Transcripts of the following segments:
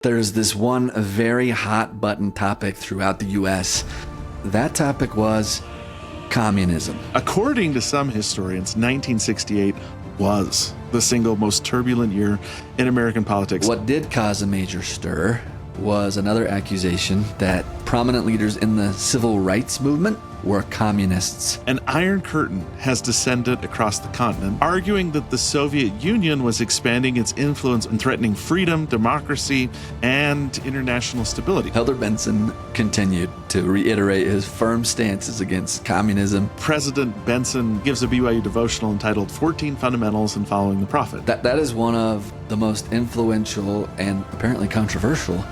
There's this one very hot button topic throughout the U.S. That topic was communism. According to some historians, 1968 was the single most turbulent year in American politics. What did cause a major stir was another accusation that prominent leaders in the civil rights movement were communists. An iron curtain has descended across the continent, arguing that the Soviet Union was expanding its influence and threatening freedom, democracy, and international stability. Elder Benson continued to reiterate his firm stances against communism. President Benson gives a BYU devotional entitled 14 Fundamentals in Following the Prophet. That is one of the most influential and apparently controversial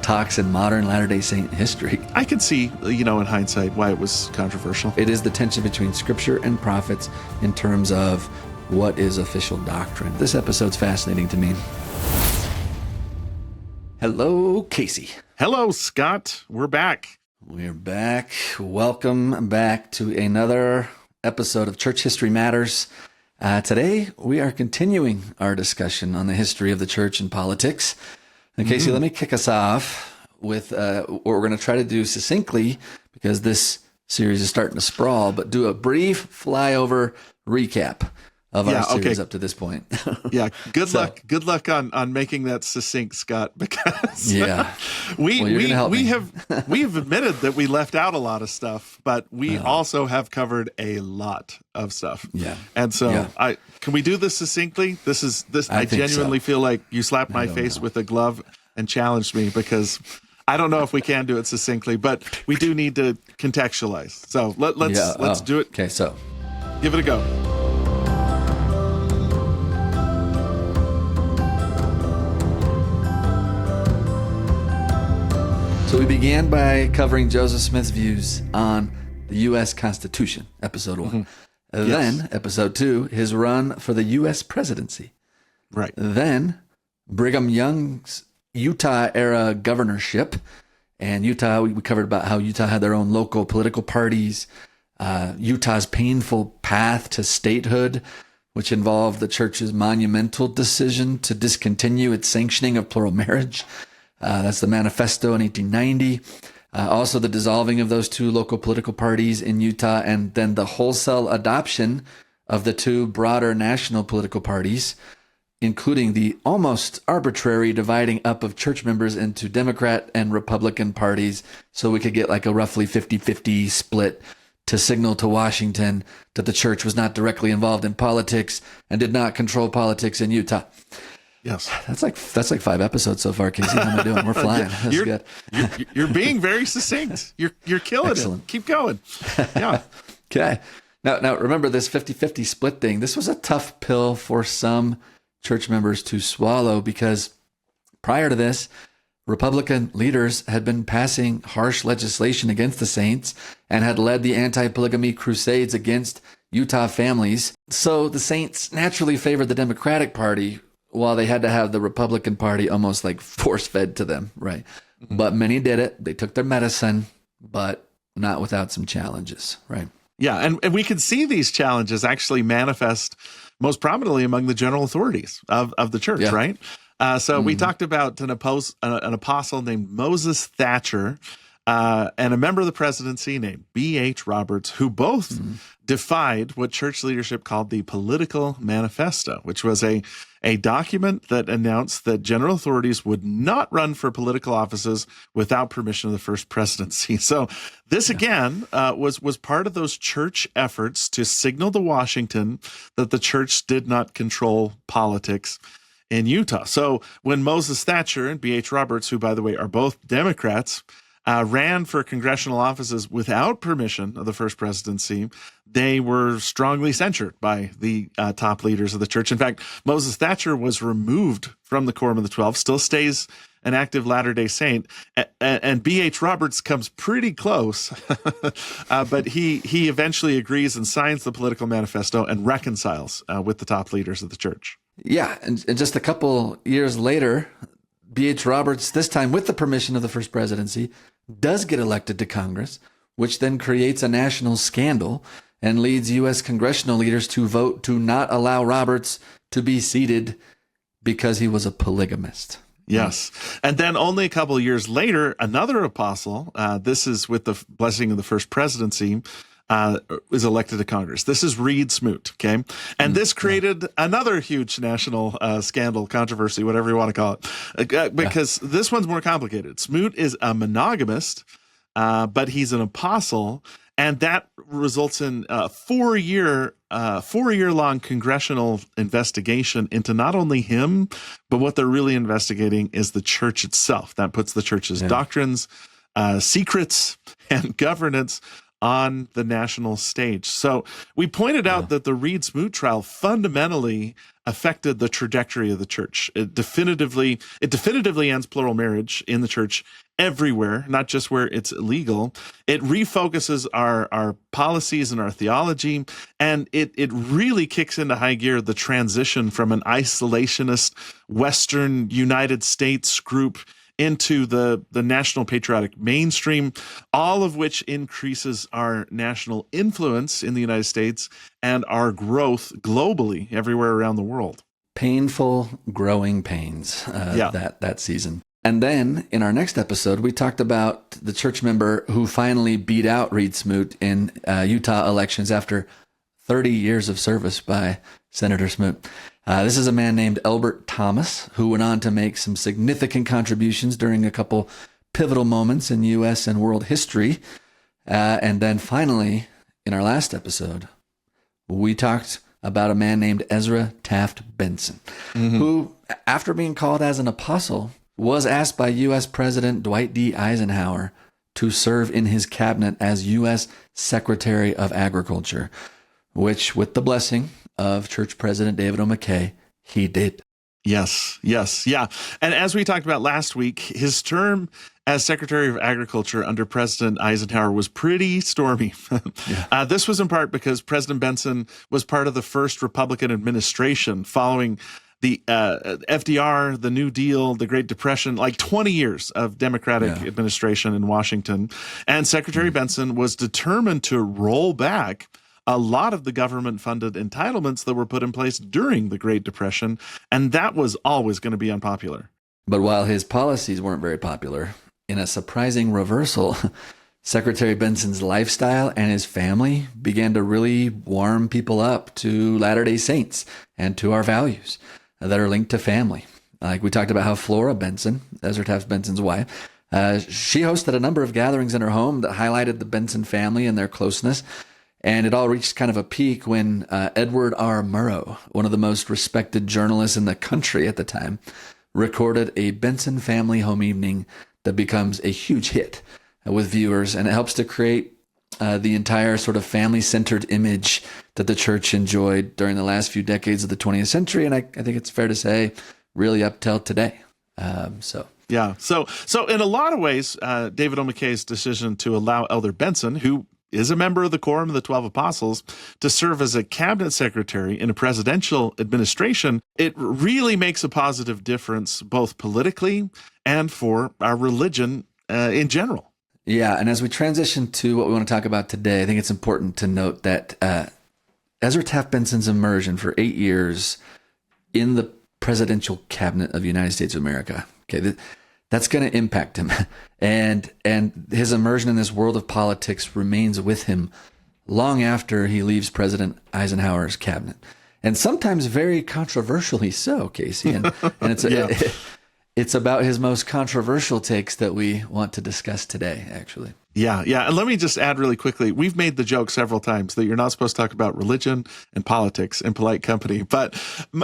talks in modern Latter-day Saint history. I could see, in hindsight, why it was controversial. It is the tension between scripture and prophets in terms of what is official doctrine. This episode's fascinating to me. Hello, Casey. Hello, Scott. We're back. We're back. Welcome back to another episode of Church History Matters. Today, we are continuing our discussion on the history of the church and politics. And Casey, let me kick us off with what we're going to try to do succinctly, because this series is starting to sprawl, but do a brief flyover recap of our series up to this point. Yeah, good luck on making that succinct, Scott, because we have admitted that we left out a lot of stuff, but we also have covered a lot of stuff. Yeah. And so can we do this succinctly? I genuinely feel like you slapped my face with a glove and challenged me, because I don't know if we can do it succinctly, but we do need to contextualize. So let's do it. Okay, so give it a go. So we began by covering Joseph Smith's views on the U.S. Constitution, episode 1. Mm-hmm. Then, episode 2, his run for the U.S. presidency. Right. Then, Brigham Young's Utah-era governorship. And Utah, we covered about how Utah had their own local political parties. Utah's painful path to statehood, which involved the church's monumental decision to discontinue its sanctioning of plural marriage. That's the manifesto in 1890. Also the dissolving of those two local political parties in Utah, and then the wholesale adoption of the two broader national political parties, including the almost arbitrary dividing up of church members into Democrat and Republican parties, so we could get like a roughly 50-50 split to signal to Washington that the church was not directly involved in politics and did not control politics in Utah. Yes, that's like 5 episodes so far, Casey. How am I doing? We're flying. That's good. You're being very succinct. You're killing Excellent. it. Keep going. Yeah. Okay. Now remember this 50-50 split thing. This was a tough pill for some church members to swallow, because prior to this, Republican leaders had been passing harsh legislation against the saints and had led the anti-polygamy crusades against Utah families. So the saints naturally favored the Democratic Party, while they had to have the Republican Party almost like force-fed to them, right? Mm-hmm. But many did it. They took their medicine, but not without some challenges, right? Yeah, and we can see these challenges actually manifest most prominently among the general authorities of the church, right? So we talked about an apostle named Moses Thatcher and a member of the presidency named B.H. Roberts, who both defied what church leadership called the Political Manifesto, which was a document that announced that general authorities would not run for political offices without permission of the first presidency. So this, again, was part of those church efforts to signal to Washington that the church did not control politics in Utah. So when Moses Thatcher and B.H. Roberts, who, by the way, are both Democrats, ran for congressional offices without permission of the first presidency, they were strongly censured by the top leaders of the church. In fact, Moses Thatcher was removed from the Quorum of the 12, still stays an active Latter-day Saint, and B.H. Roberts comes pretty close, but he eventually agrees and signs the Political Manifesto and reconciles with the top leaders of the church. Yeah, and just a couple years later, B.H. Roberts, this time with the permission of the first presidency, does get elected to Congress, which then creates a national scandal and leads U.S. congressional leaders to vote to not allow Roberts to be seated because he was a polygamist. Yes. And then only a couple of years later, another apostle, this is with the blessing of the first presidency, is elected to Congress. This is Reed Smoot, okay? And this created another huge national scandal, controversy, whatever you want to call it, because this one's more complicated. Smoot is a monogamist, but he's an apostle, and that results in a four-year-long congressional investigation into not only him, but what they're really investigating is the church itself. That puts the church's doctrines, secrets, and governance on the national stage. So we pointed out that the Reed Smoot trial fundamentally affected the trajectory of the church. It definitively ends plural marriage in the church everywhere, not just where it's illegal. It refocuses our policies and our theology, and it really kicks into high gear the transition from an isolationist Western United States group into the national patriotic mainstream, all of which increases our national influence in the United States and our growth globally everywhere around the world. Painful growing pains that season. And then in our next episode, we talked about the church member who finally beat out Reed Smoot in Utah elections after 30 years of service by Senator Smoot. This is a man named Elbert Thomas, who went on to make some significant contributions during a couple pivotal moments in U.S. and world history. And then finally, in our last episode, we talked about a man named Ezra Taft Benson, who, after being called as an apostle, was asked by U.S. President Dwight D. Eisenhower to serve in his cabinet as U.S. Secretary of Agriculture, which, with the blessing of Church President David O. McKay, he did. Yes. Yeah. And as we talked about last week, his term as Secretary of Agriculture under President Eisenhower was pretty stormy. This was in part because President Benson was part of the first Republican administration following the FDR, the New Deal, the Great Depression, like 20 years of Democratic administration in Washington. And Secretary Benson was determined to roll back a lot of the government-funded entitlements that were put in place during the Great Depression, and that was always going to be unpopular. But while his policies weren't very popular, in a surprising reversal, Secretary Benson's lifestyle and his family began to really warm people up to Latter-day Saints and to our values that are linked to family. Like we talked about how Flora Benson, Ezra Taft Benson's wife, she hosted a number of gatherings in her home that highlighted the Benson family and their closeness. And it all reached kind of a peak when Edward R. Murrow, one of the most respected journalists in the country at the time, recorded a Benson family home evening that becomes a huge hit with viewers. And it helps to create the entire sort of family-centered image that the church enjoyed during the last few decades of the 20th century. And I think it's fair to say really up till today. So in a lot of ways, David O. McKay's decision to allow Elder Benson, who is a member of the Quorum of the 12 Apostles, to serve as a cabinet secretary in a presidential administration, it really makes a positive difference both politically and for our religion in general. Yeah, and as we transition to what we want to talk about today, I think it's important to note that Ezra Taft Benson's immersion for 8 years in the presidential cabinet of the United States of America, that's going to impact him. And his immersion in this world of politics remains with him long after he leaves President Eisenhower's cabinet. And sometimes very controversially so, Casey. And it's about his most controversial takes that we want to discuss today, actually. Yeah. And let me just add really quickly, we've made the joke several times that you're not supposed to talk about religion and politics in polite company. But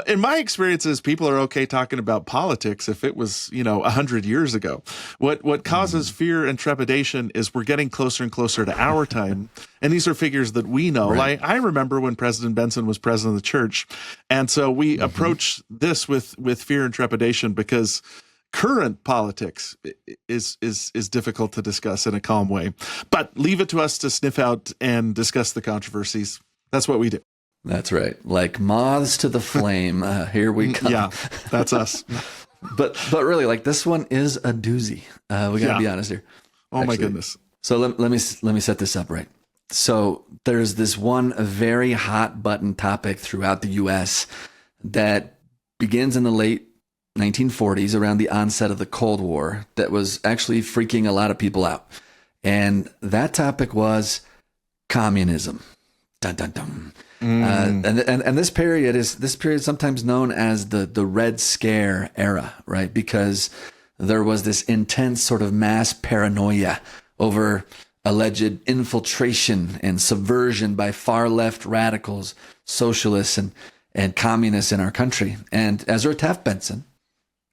in my experiences, people are okay talking about politics if it was, 100 years ago. What causes fear and trepidation is we're getting closer and closer to our time. And these are figures that we know. Right. Like I remember when President Benson was president of the church. And so we approach this with fear and trepidation because current politics is difficult to discuss in a calm way, but leave it to us to sniff out and discuss the controversies. That's what we do. That's right. Like moths to the flame. Here we come. Yeah, that's us. But really, like this one is a doozy. We got to be honest here. Oh my goodness. So let me set this up right. So there's this one very hot button topic throughout the U.S. that begins in the late 1940s, around the onset of the Cold War, that was actually freaking a lot of people out. And that topic was communism. Dun, dun, dun. And this period is sometimes known as the Red Scare era, right? Because there was this intense sort of mass paranoia over alleged infiltration and subversion by far left radicals, socialists, and communists in our country. And Ezra Taft Benson,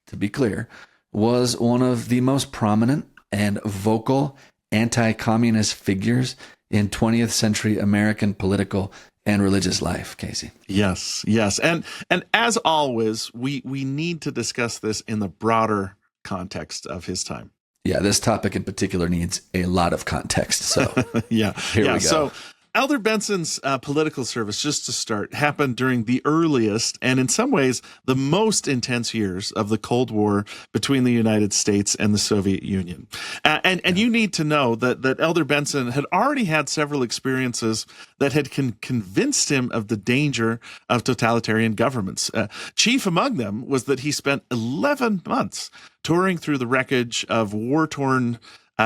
to be clear, was one of the most prominent and vocal anti-communist figures in 20th century American political and religious life, Casey. Yes. And as always, we need to discuss this in the broader context of his time. Yeah, this topic in particular needs a lot of context. So here we go. So Elder Benson's political service, just to start, happened during the earliest and in some ways the most intense years of the Cold War between the United States and the Soviet Union. And you need to know that Elder Benson had already had several experiences that had convinced him of the danger of totalitarian governments. Chief among them was that he spent 11 months touring through the wreckage of war-torn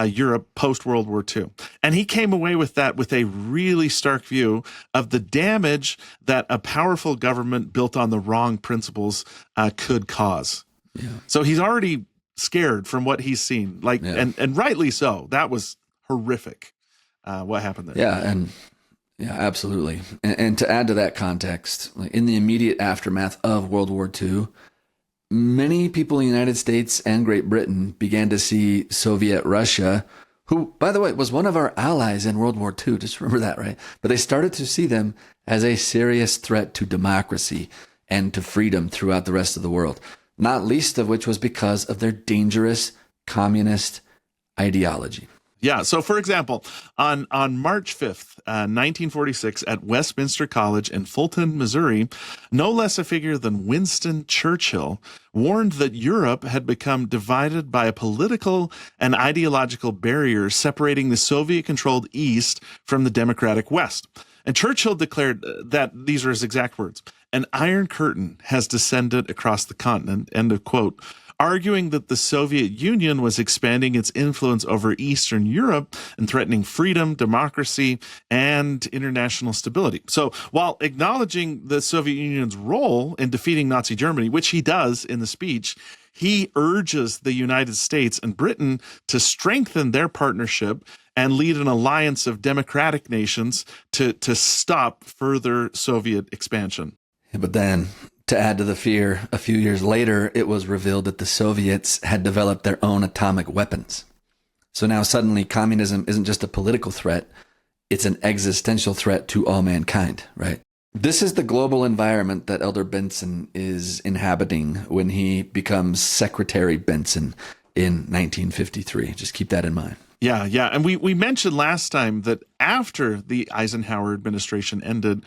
Europe post-World War II. And he came away with that with a really stark view of the damage that a powerful government built on the wrong principles could cause. Yeah. So he's already scared from what he's seen, and rightly so. That was horrific, what happened there. Yeah, absolutely. And to add to that context, in the immediate aftermath of World War II, many people in the United States and Great Britain began to see Soviet Russia, who, by the way, was one of our allies in World War II. Just remember that, right? But they started to see them as a serious threat to democracy and to freedom throughout the rest of the world, not least of which was because of their dangerous communist ideology. Yeah. So, for example, on March 5th, 1946, at Westminster College in Fulton, Missouri, no less a figure than Winston Churchill warned that Europe had become divided by a political and ideological barrier separating the Soviet-controlled East from the democratic West. And Churchill declared that, these are his exact words, "An iron curtain has descended across the continent," end of quote, arguing that the Soviet Union was expanding its influence over Eastern Europe and threatening freedom, democracy, and international stability. So while acknowledging the Soviet Union's role in defeating Nazi Germany, which he does in the speech, he urges the United States and Britain to strengthen their partnership and lead an alliance of democratic nations to stop further Soviet expansion. But then, to add to the fear, a few years later, it was revealed that the Soviets had developed their own atomic weapons. So now suddenly communism isn't just a political threat, it's an existential threat to all mankind, right? This is the global environment that Elder Benson is inhabiting when he becomes Secretary Benson in 1953. Just keep that in mind. Yeah. And we mentioned last time that after the Eisenhower administration ended,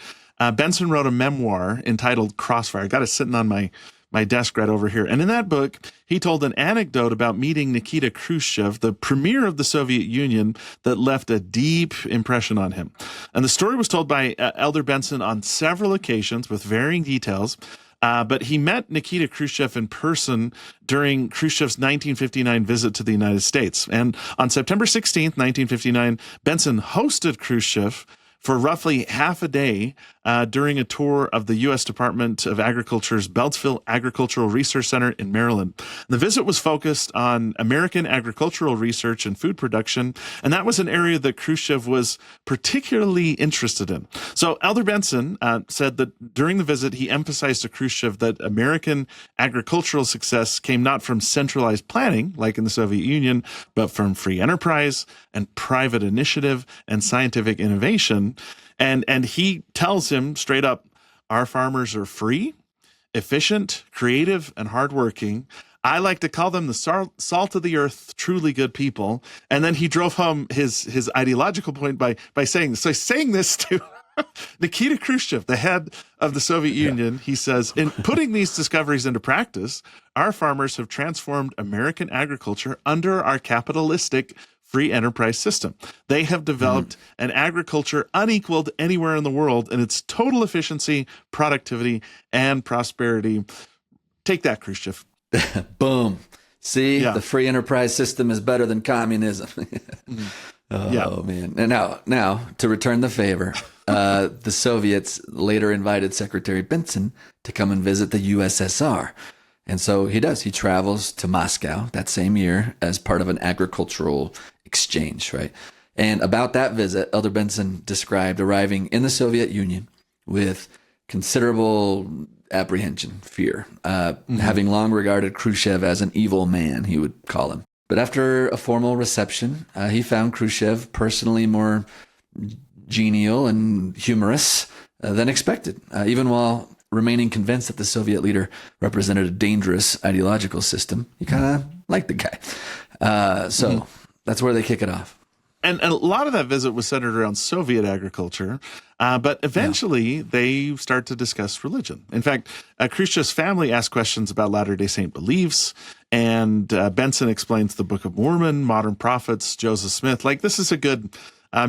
Benson wrote a memoir entitled Crossfire. I got it sitting on my desk right over here. And in that book, he told an anecdote about meeting Nikita Khrushchev, the premier of the Soviet Union, that left a deep impression on him. And the story was told by Elder Benson on several occasions with varying details. But he met Nikita Khrushchev in person during Khrushchev's 1959 visit to the United States. And on September 16th, 1959, Benson hosted Khrushchev for roughly half a day during a tour of the U.S. Department of Agriculture's Beltsville Agricultural Research Center in Maryland. The visit was focused on American agricultural research and food production, and that was an area that Khrushchev was particularly interested in. So Elder Benson said that during the visit, he emphasized to Khrushchev that American agricultural success came not from centralized planning, like in the Soviet Union, but from free enterprise and private initiative and scientific innovation. And he tells him straight up, our farmers are free, efficient, creative, and hardworking. I like to call them the salt of the earth, truly good people. And then he drove home his ideological point by saying this. So he's saying this to Nikita Khrushchev, the head of the Soviet Union. He says, in putting these discoveries into practice, our farmers have transformed American agriculture under our capitalistic free enterprise system. They have developed an agriculture unequaled anywhere in the world in its total efficiency, productivity, and prosperity. Take that, Khrushchev. Boom. See, the free enterprise system is better than communism. Man. And now to return the favor, the Soviets later invited Secretary Benson to come and visit the USSR. And so he does. He travels to Moscow that same year as part of an agricultural exchange, right? And about that visit, Elder Benson described arriving in the Soviet Union with considerable apprehension, fear, having long regarded Khrushchev as an evil man, he would call him. But after a formal reception, he found Khrushchev personally more genial and humorous than expected, even while remaining convinced that the Soviet leader represented a dangerous ideological system. He kind of liked the guy. So that's where they kick it off. And a lot of that visit was centered around Soviet agriculture, but eventually they start to discuss religion. In fact, Khrushchev's family asked questions about Latter-day Saint beliefs, and Benson explains the Book of Mormon, modern prophets, Joseph Smith. Like, this is a good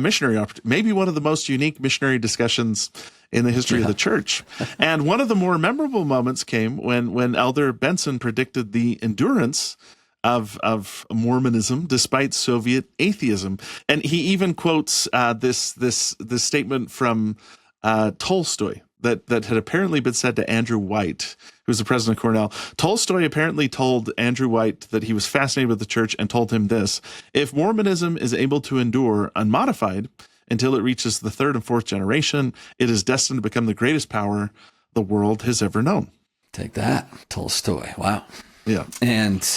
missionary opportunity, maybe one of the most unique missionary discussions in the history of the church. And one of the more memorable moments came when Elder Benson predicted the endurance of Mormonism despite Soviet atheism. And he even quotes this statement from Tolstoy that had apparently been said to Andrew White, who was the president of Cornell. Tolstoy apparently told Andrew White that he was fascinated with the church and told him this: if Mormonism is able to endure unmodified until it reaches the third and fourth generation, it is destined to become the greatest power the world has ever known. Take that, Tolstoy. Wow. Yeah. And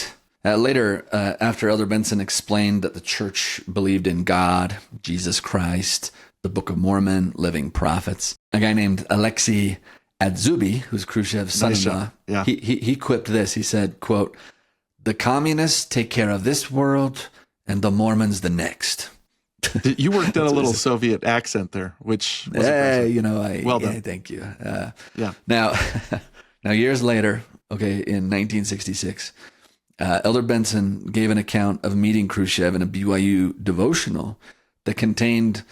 later, after Elder Benson explained that the church believed in God, Jesus Christ, the Book of Mormon, living prophets, a guy named Alexei Adzubi, who's Khrushchev's son-in-law, he quipped this. He said, quote, "The communists take care of this world and the Mormons the next." You worked in a little Soviet accent there, which was impressive. Well done. Thank you. Now, years later, in 1966, Elder Benson gave an account of meeting Khrushchev in a BYU devotional that contained,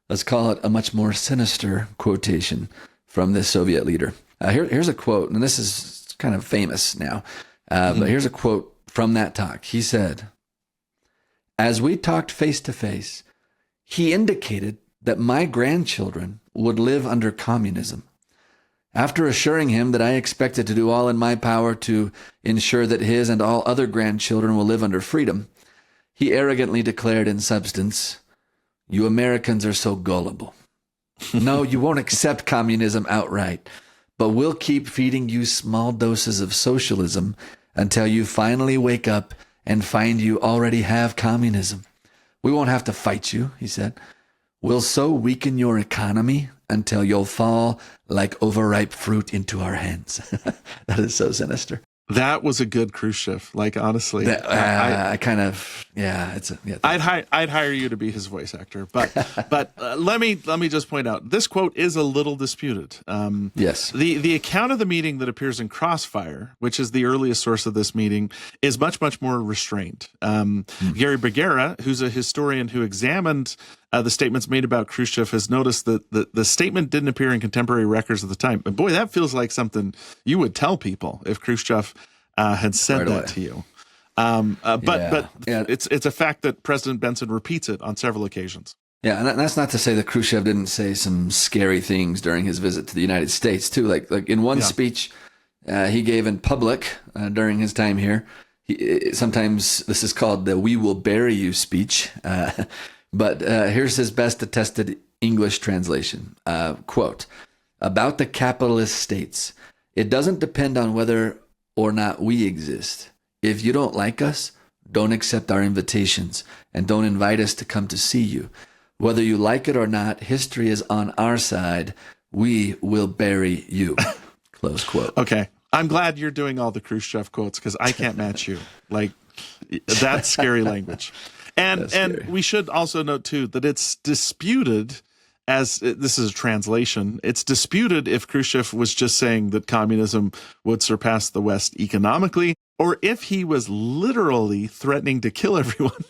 let's call it, a much more sinister quotation from this Soviet leader. Here's a quote, and this is kind of famous now, but here's a quote from that talk. He said, "As we talked face to face, he indicated that my grandchildren would live under communism. After assuring him that I expected to do all in my power to ensure that his and all other grandchildren will live under freedom, he arrogantly declared in substance, 'You Americans are so gullible. No, you won't accept communism outright, but we'll keep feeding you small doses of socialism until you finally wake up and find you already have communism. We won't have to fight you,' he said. 'We'll so weaken your economy until you'll fall like overripe fruit into our hands.'" That is so sinister. That was a good Khrushchev. Like, honestly, I'd hire you to be his voice actor. But let me just point out, this quote is a little disputed. Yes. The account of the meeting that appears in Crossfire, which is the earliest source of this meeting, is much more restrained. Gary Bergera, who's a historian who examined the statements made about Khrushchev, has noticed that the statement didn't appear in contemporary records at the time. And boy, that feels like something you would tell people if Khrushchev had said that to you. But it's a fact that President Benson repeats it on several occasions. Yeah, and that's not to say that Khrushchev didn't say some scary things during his visit to the United States too. Like in one speech he gave in public during his time here, sometimes this is called the "We will bury you" speech. But here's his best attested English translation. Quote, "About the capitalist states, it doesn't depend on whether or not we exist. If you don't like us, don't accept our invitations and don't invite us to come to see you. Whether you like it or not, history is on our side. We will bury you." Close quote. Okay. I'm glad you're doing all the Khrushchev quotes because I can't match you. Like, that's scary language. And we should also note, too, that it's disputed, as this is a translation, it's disputed if Khrushchev was just saying that communism would surpass the West economically, or if he was literally threatening to kill everyone.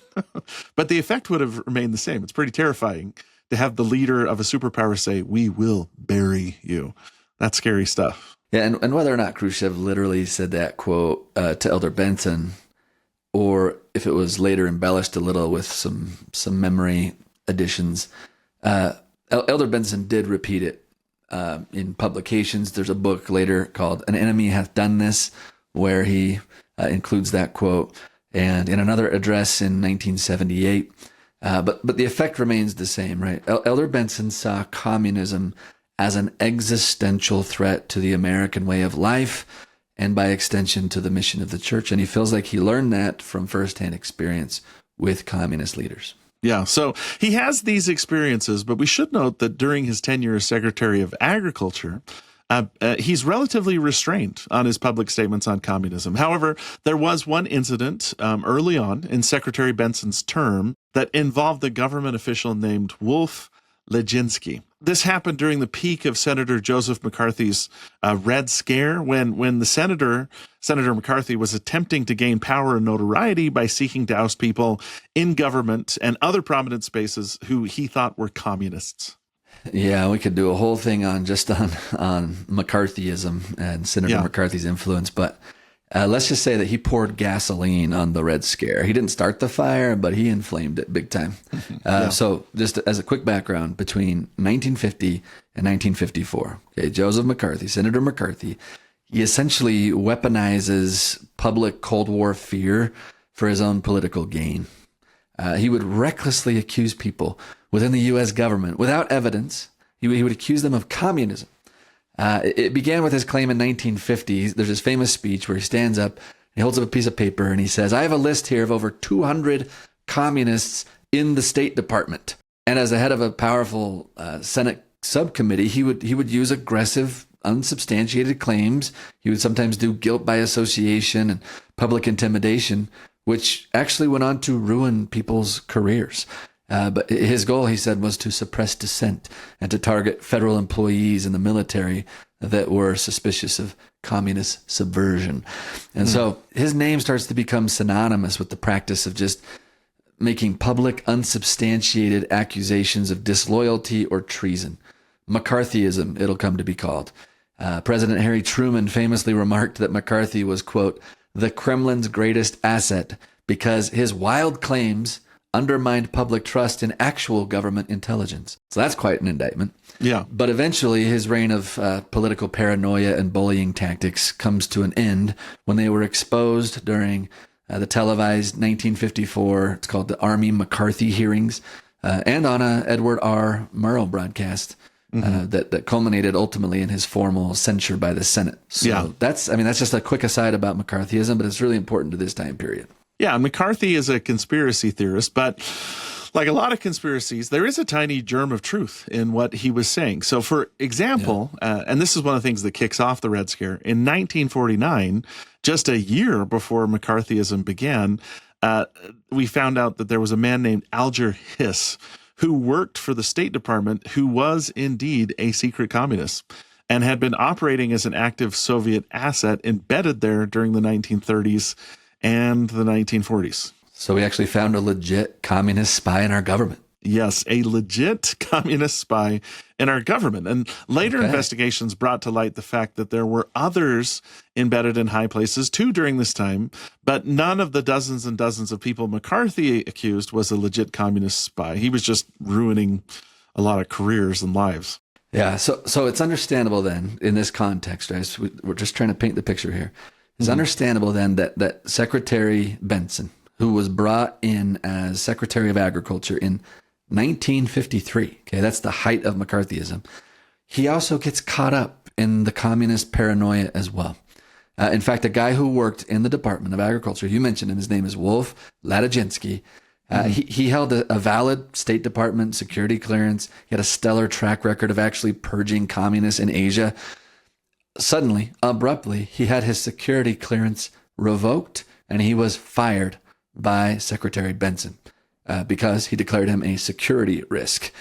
But the effect would have remained the same. It's pretty terrifying to have the leader of a superpower say, "We will bury you." That's scary stuff. Yeah, and whether or not Khrushchev literally said that quote to Elder Benson, or if it was later embellished a little with some memory additions, Elder Benson did repeat it in publications. There's a book later called "An Enemy Hath Done This," where he includes that quote, and in another address in 1978. But the effect remains the same, right? Elder Benson saw communism as an existential threat to the American way of life, and by extension to the mission of the church. And he feels like he learned that from firsthand experience with communist leaders. Yeah, so he has these experiences, but we should note that during his tenure as Secretary of Agriculture, he's relatively restrained on his public statements on communism. However, there was one incident early on in Secretary Benson's term that involved a government official named Wolf Leginsky. This happened during the peak of Senator Joseph McCarthy's Red Scare, when the Senator McCarthy was attempting to gain power and notoriety by seeking to oust people in government and other prominent spaces who he thought were communists. Yeah, we could do a whole thing on McCarthyism and Senator McCarthy's influence, but let's just say that he poured gasoline on the Red Scare. He didn't start the fire, but he inflamed it big time. So just as a quick background, between 1950 and 1954, Joseph McCarthy, Senator McCarthy, he essentially weaponizes public Cold War fear for his own political gain. He would recklessly accuse people within the U.S. government without evidence. He would accuse them of communism. It began with his claim in 1950. There's this famous speech where he stands up, he holds up a piece of paper, and he says, "I have a list here of over 200 communists in the State Department." And as the head of a powerful Senate subcommittee, he would use aggressive, unsubstantiated claims. He would sometimes do guilt by association and public intimidation, which actually went on to ruin people's careers. But his goal, he said, was to suppress dissent and to target federal employees in the military that were suspicious of communist subversion. And so his name starts to become synonymous with the practice of just making public, unsubstantiated accusations of disloyalty or treason. McCarthyism, it'll come to be called. President Harry Truman famously remarked that McCarthy was, quote, "the Kremlin's greatest asset because his wild claims undermined public trust in actual government intelligence." So that's quite an indictment. Yeah. But eventually his reign of political paranoia and bullying tactics comes to an end when they were exposed during the televised 1954, it's called the Army McCarthy hearings, and on a Edward R. Murrow broadcast that culminated ultimately in his formal censure by the Senate. So that's just a quick aside about McCarthyism, but it's really important to this time period. Yeah, McCarthy is a conspiracy theorist, but like a lot of conspiracies, there is a tiny germ of truth in what he was saying. So, for example, and this is one of the things that kicks off the Red Scare, in 1949, just a year before McCarthyism began, we found out that there was a man named Alger Hiss who worked for the State Department who was indeed a secret communist and had been operating as an active Soviet asset embedded there during the 1930s and the 1940s. So we actually found a legit communist spy in our government. Yes, a legit communist spy in our government. And later investigations brought to light the fact that there were others embedded in high places too during this time, but none of the dozens and dozens of people McCarthy accused was a legit communist spy. He was just ruining a lot of careers and lives. Yeah, so it's understandable then in this context, right? So we're just trying to paint the picture here. It's understandable then that Secretary Benson, who was brought in as Secretary of Agriculture in 1953, that's the height of McCarthyism, he also gets caught up in the communist paranoia as well. In fact, a guy who worked in the Department of Agriculture, you mentioned him, his name is Wolf Leginsky. He held a valid State Department security clearance. He had a stellar track record of actually purging communists in Asia. Suddenly, abruptly, he had his security clearance revoked and he was fired by Secretary Benson because he declared him a security risk.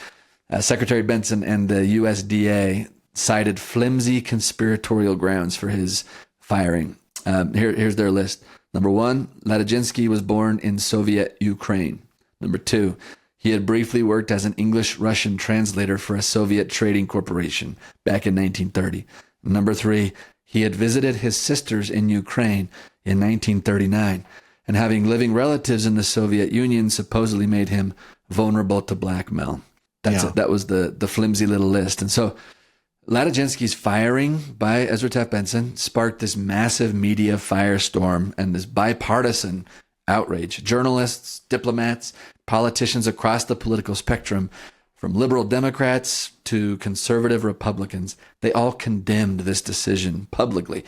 Secretary Benson and the USDA cited flimsy conspiratorial grounds for his firing. Here's their list. Number 1, Leginsky was born in Soviet Ukraine. Number 2, he had briefly worked as an English-Russian translator for a Soviet trading corporation back in 1930. Number 3, he had visited his sisters in Ukraine in 1939, and having living relatives in the Soviet Union supposedly made him vulnerable to blackmail. That was the flimsy little list. And so Latijnski's firing by Ezra Taft Benson sparked this massive media firestorm and this bipartisan outrage. Journalists, diplomats, politicians across the political spectrum, from liberal Democrats to conservative Republicans, they all condemned this decision publicly.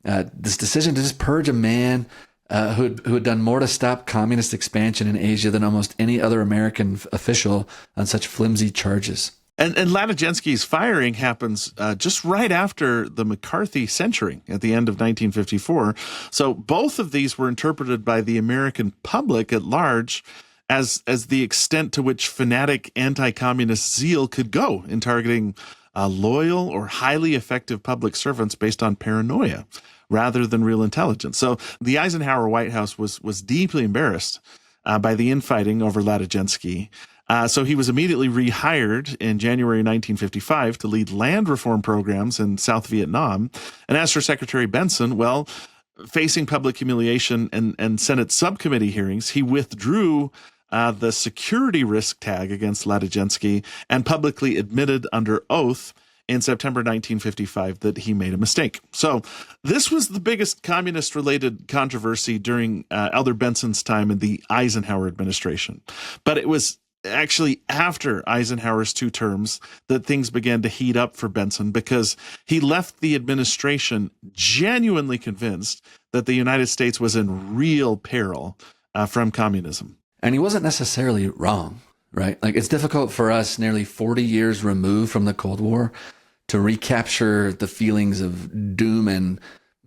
This decision to just purge a man who had done more to stop communist expansion in Asia than almost any other American official on such flimsy charges. And Latijnski's firing happens just right after the McCarthy censuring at the end of 1954. So both of these were interpreted by the American public at large as the extent to which fanatic anti-communist zeal could go in targeting loyal or highly effective public servants based on paranoia rather than real intelligence. So the Eisenhower White House was deeply embarrassed by the infighting over Latijnski. So he was immediately rehired in January 1955 to lead land reform programs in South Vietnam. And as for Secretary Benson, well, facing public humiliation and Senate subcommittee hearings, he withdrew the security risk tag against Latijnski and publicly admitted under oath in September 1955 that he made a mistake. So this was the biggest communist-related controversy during Elder Benson's time in the Eisenhower administration. But it was actually after Eisenhower's 2 terms that things began to heat up for Benson, because he left the administration genuinely convinced that the United States was in real peril from communism. And he wasn't necessarily wrong, right? Like, it's difficult for us nearly 40 years removed from the Cold War to recapture the feelings of doom and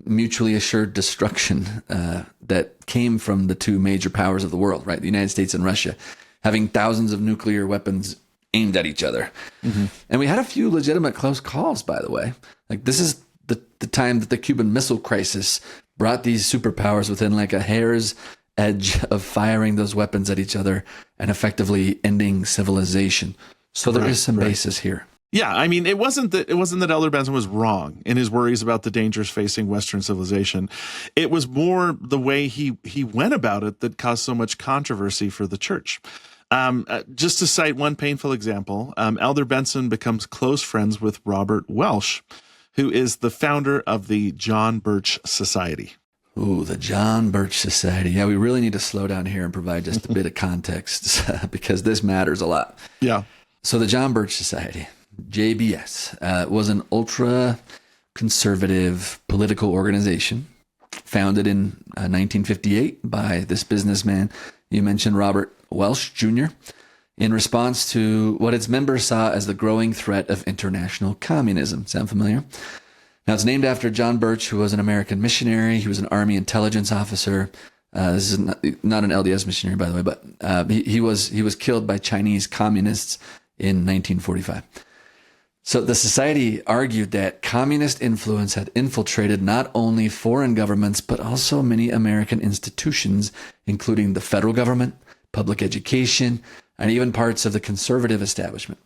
mutually assured destruction that came from the 2 major powers of the world, right? The United States and Russia, having thousands of nuclear weapons aimed at each other. Mm-hmm. And we had a few legitimate close calls, by the way. Like, this is the time that the Cuban Missile Crisis brought these superpowers within like a hair's edge of firing those weapons at each other and effectively ending civilization. So there is some basis here. Yeah, I mean, it wasn't that Elder Benson was wrong in his worries about the dangers facing Western civilization. It was more the way he went about it that caused so much controversy for the church. Just to cite one painful example, Elder Benson becomes close friends with Robert Welsh, who is the founder of the John Birch Society. Ooh, the John Birch Society. Yeah, we really need to slow down here and provide just a bit of context because this matters a lot. Yeah. So the John Birch Society, JBS, was an ultra-conservative political organization founded in 1958 by this businessman you mentioned, Robert Welsh Jr., in response to what its members saw as the growing threat of international communism. Sound familiar? Now, it's named after John Birch, who was an American missionary. He was an Army intelligence officer. This is not an LDS missionary, by the way, but he was killed by Chinese communists in 1945. So the society argued that communist influence had infiltrated not only foreign governments, but also many American institutions, including the federal government, public education, and even parts of the conservative establishment.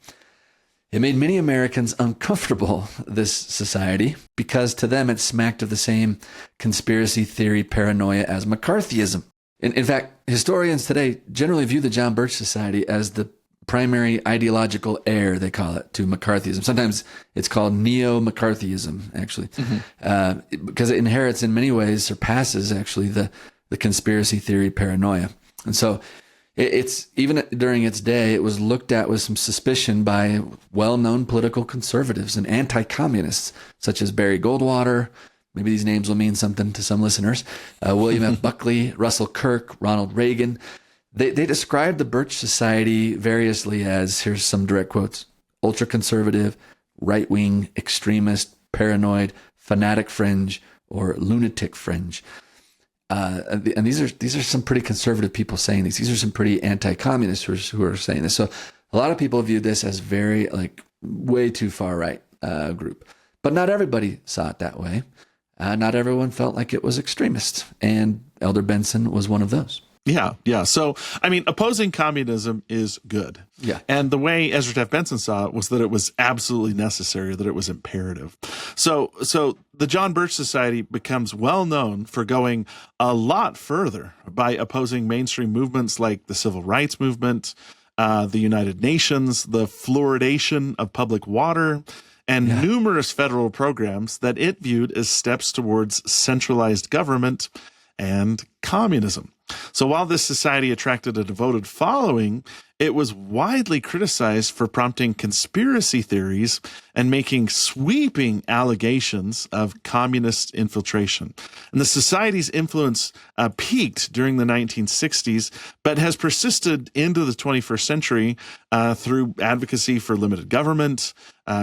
It made many Americans uncomfortable, this society, because to them it smacked of the same conspiracy theory paranoia as McCarthyism. In fact, historians today generally view the John Birch Society as the primary ideological heir, they call it, to McCarthyism. Sometimes it's called neo-McCarthyism, actually, because it inherits in many ways, surpasses actually the conspiracy theory paranoia. And so it's even during its day, it was looked at with some suspicion by well-known political conservatives and anti-communists, such as Barry Goldwater. Maybe these names will mean something to some listeners. William F. Buckley, Russell Kirk, Ronald Reagan. They described the Birch Society variously as, here's some direct quotes, ultra-conservative, right-wing, extremist, paranoid, fanatic fringe, or lunatic fringe. And these are some pretty conservative people saying these. These are some pretty anti-communists who are saying this. So a lot of people view this as very, way too far right group. But not everybody saw it that way. Not everyone felt like it was extremist. And Elder Benson was one of those. Yeah, yeah. So, I mean, opposing communism is good. Yeah. And the way Ezra Taft Benson saw it was that it was absolutely necessary, that it was imperative. So the John Birch Society becomes well known for going a lot further by opposing mainstream movements like the Civil Rights Movement, the United Nations, the fluoridation of public water, and numerous federal programs that it viewed as steps towards centralized government and communism. So while this society attracted a devoted following, it was widely criticized for prompting conspiracy theories and making sweeping allegations of communist infiltration. And the society's influence peaked during the 1960s, but has persisted into the 21st century through advocacy for limited government,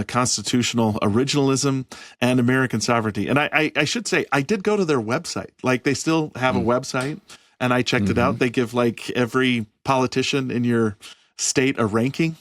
constitutional originalism, and American sovereignty. And I should say, I did go to their website. Like, they still have a website. And I checked it out. They give like every politician in your state a ranking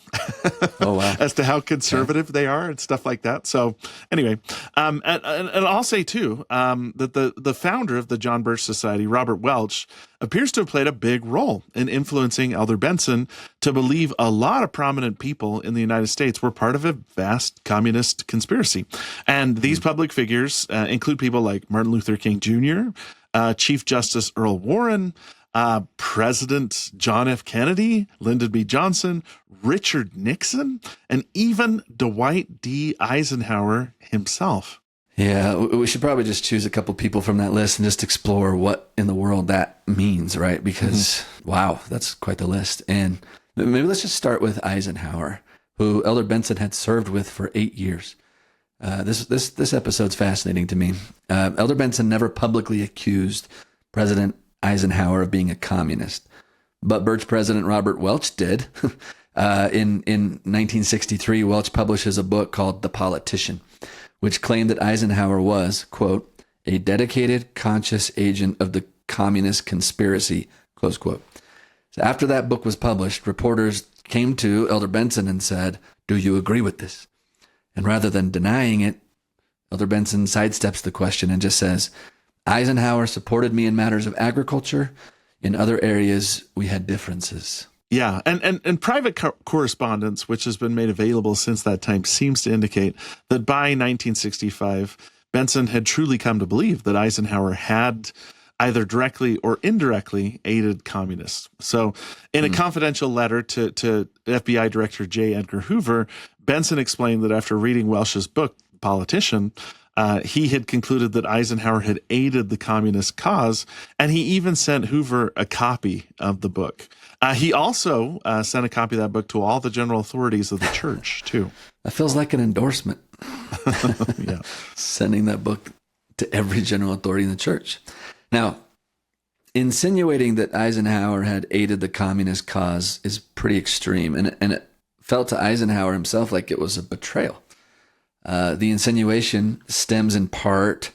as to how conservative they are and stuff like that. So anyway, and I'll say too that the founder of the John Birch Society, Robert Welch, appears to have played a big role in influencing Elder Benson to believe a lot of prominent people in the United States were part of a vast communist conspiracy. And these public figures include people like Martin Luther King Jr., Chief Justice Earl Warren, President John F. Kennedy, Lyndon B. Johnson, Richard Nixon, and even Dwight D. Eisenhower himself. Yeah, we should probably just choose a couple people from that list and just explore what in the world that means, right? Because, wow, that's quite the list. And maybe let's just start with Eisenhower, who Elder Benson had served with for 8 years. This episode's fascinating to me. Elder Benson never publicly accused President Eisenhower of being a communist, but Birch President Robert Welch did. In 1963, Welch publishes a book called The Politician, which claimed that Eisenhower was, quote, a dedicated, conscious agent of the communist conspiracy, close quote. So after that book was published, reporters came to Elder Benson and said, "Do you agree with this?" And rather than denying it, Elder Benson sidesteps the question and just says, Eisenhower supported me in matters of agriculture. In other areas, we had differences. Yeah, and private correspondence, which has been made available since that time, seems to indicate that by 1965, Benson had truly come to believe that Eisenhower had either directly or indirectly aided communists. So in a confidential letter to FBI Director J. Edgar Hoover, Benson explained that after reading Welch's book, Politician, he had concluded that Eisenhower had aided the communist cause, and he even sent Hoover a copy of the book. He also sent a copy of that book to all the general authorities of the church, too. That feels like an endorsement. Yeah. Sending that book to every general authority in the church. Now, insinuating that Eisenhower had aided the communist cause is pretty extreme, and it felt to Eisenhower himself like it was a betrayal. The insinuation stems in part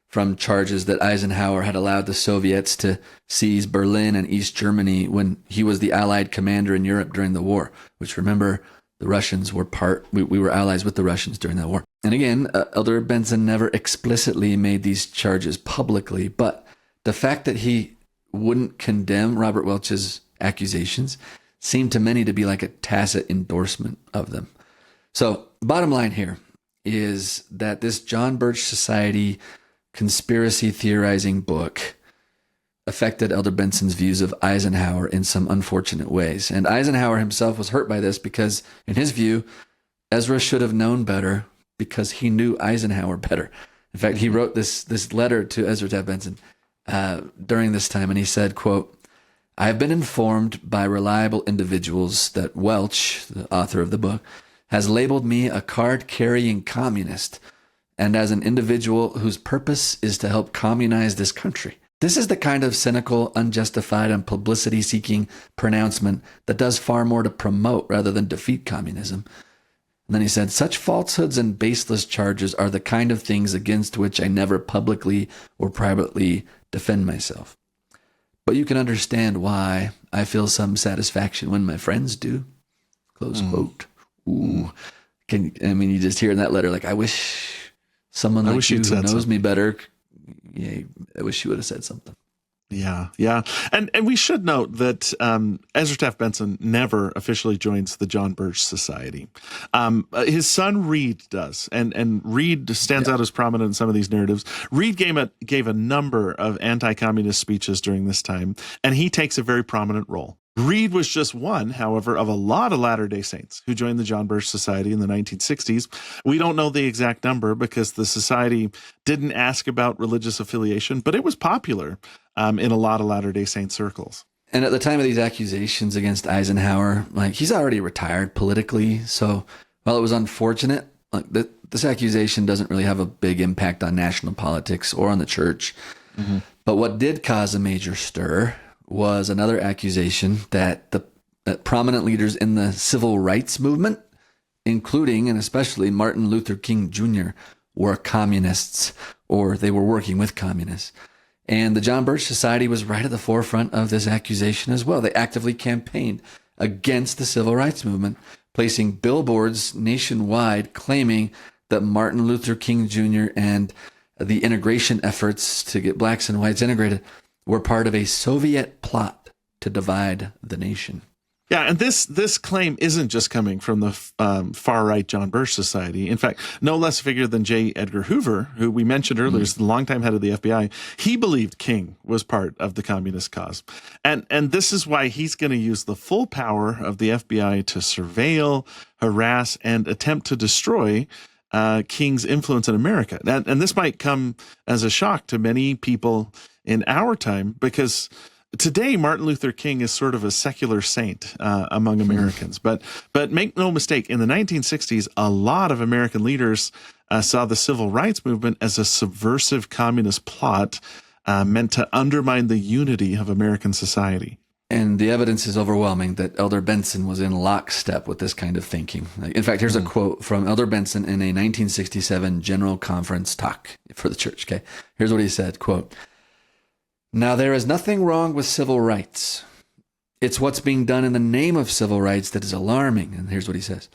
from charges that Eisenhower had allowed the Soviets to seize Berlin and East Germany when he was the Allied commander in Europe during the war, which, remember, the Russians were we were allies with the Russians during that war. And again, Elder Benson never explicitly made these charges publicly, but the fact that he wouldn't condemn Robert Welch's accusations seemed to many to be like a tacit endorsement of them. So, bottom line here is that this John Birch Society conspiracy theorizing book affected Elder Benson's views of Eisenhower in some unfortunate ways. And Eisenhower himself was hurt by this because, in his view, Ezra should have known better because he knew Eisenhower better. In fact, he wrote this letter to Ezra Taft Benson during this time, and he said, quote, I have been informed by reliable individuals that Welch, the author of the book, has labeled me a card-carrying communist and as an individual whose purpose is to help communize this country. This is the kind of cynical, unjustified, and publicity-seeking pronouncement that does far more to promote rather than defeat communism. And then he said, such falsehoods and baseless charges are the kind of things against which I never publicly or privately defend myself. But you can understand why I feel some satisfaction when my friends do. Close quote. Ooh. You just hear in that letter, like, I wish someone like you who knows me better, yeah, I wish you would have said something. Yeah, yeah. And we should note that Ezra Taft Benson never officially joins the John Birch Society. His son Reed does, and Reed stands out as prominent in some of these narratives. Reed gave a number of anti-communist speeches during this time, and he takes a very prominent role. Reed was just one, however, of a lot of Latter-day Saints who joined the John Birch Society in the 1960s. We don't know the exact number because the society didn't ask about religious affiliation, but it was popular in a lot of Latter-day Saint circles. And at the time of these accusations against Eisenhower, like, he's already retired politically. So while it was unfortunate, like, this accusation doesn't really have a big impact on national politics or on the church. Mm-hmm. But what did cause a major stir was another accusation that that prominent leaders in the civil rights movement, including and especially Martin Luther King Jr., were communists, or they were working with communists. And the John Birch Society was right at the forefront of this accusation as well. They actively campaigned against the civil rights movement, placing billboards nationwide claiming that Martin Luther King Jr. and the integration efforts to get blacks and whites integrated were part of a Soviet plot to divide the nation. Yeah, and this claim isn't just coming from the far-right John Birch Society. In fact, no less a figure than J. Edgar Hoover, who we mentioned earlier, is the longtime head of the FBI. He believed King was part of the communist cause. And this is why he's going to use the full power of the FBI to surveil, harass, and attempt to destroy King's influence in America. And this might come as a shock to many people in our time, because today Martin Luther King is sort of a secular saint among Americans. But make no mistake, in the 1960s, a lot of American leaders saw the civil rights movement as a subversive communist plot meant to undermine the unity of American society. And the evidence is overwhelming that Elder Benson was in lockstep with this kind of thinking. In fact, here's a quote from Elder Benson in a 1967 General Conference talk for the church. Okay, here's what he said, quote, "Now there is nothing wrong with civil rights. It's what's being done in the name of civil rights that is alarming." And here's what he says.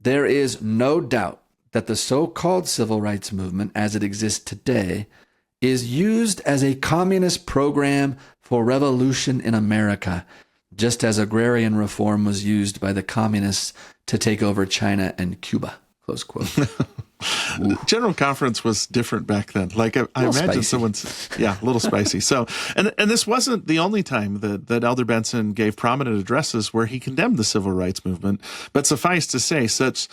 "There is no doubt that the so-called civil rights movement as it exists today is used as a communist program for revolution in America, just as agrarian reform was used by the communists to take over China and Cuba." Close quote. General Conference was different back then. Like I imagine spicy. A little spicy. So, and this wasn't the only time that Elder Benson gave prominent addresses where he condemned the civil rights movement. But suffice to say, such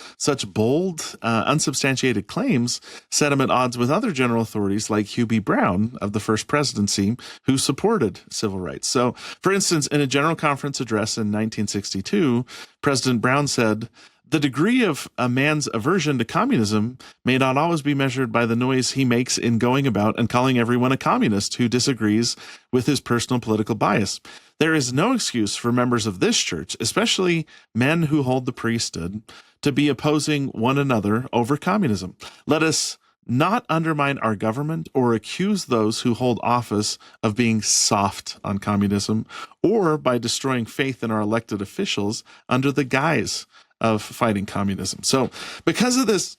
bold, unsubstantiated claims set him at odds with other general authorities like Hugh B. Brown of the First Presidency, who supported civil rights. So, for instance, in a General Conference address in 1962, President Brown said, "The degree of a man's aversion to communism may not always be measured by the noise he makes in going about and calling everyone a communist who disagrees with his personal political bias. There is no excuse for members of this church, especially men who hold the priesthood, to be opposing one another over communism. Let us not undermine our government or accuse those who hold office of being soft on communism, or by destroying faith in our elected officials under the guise of fighting communism." So because of this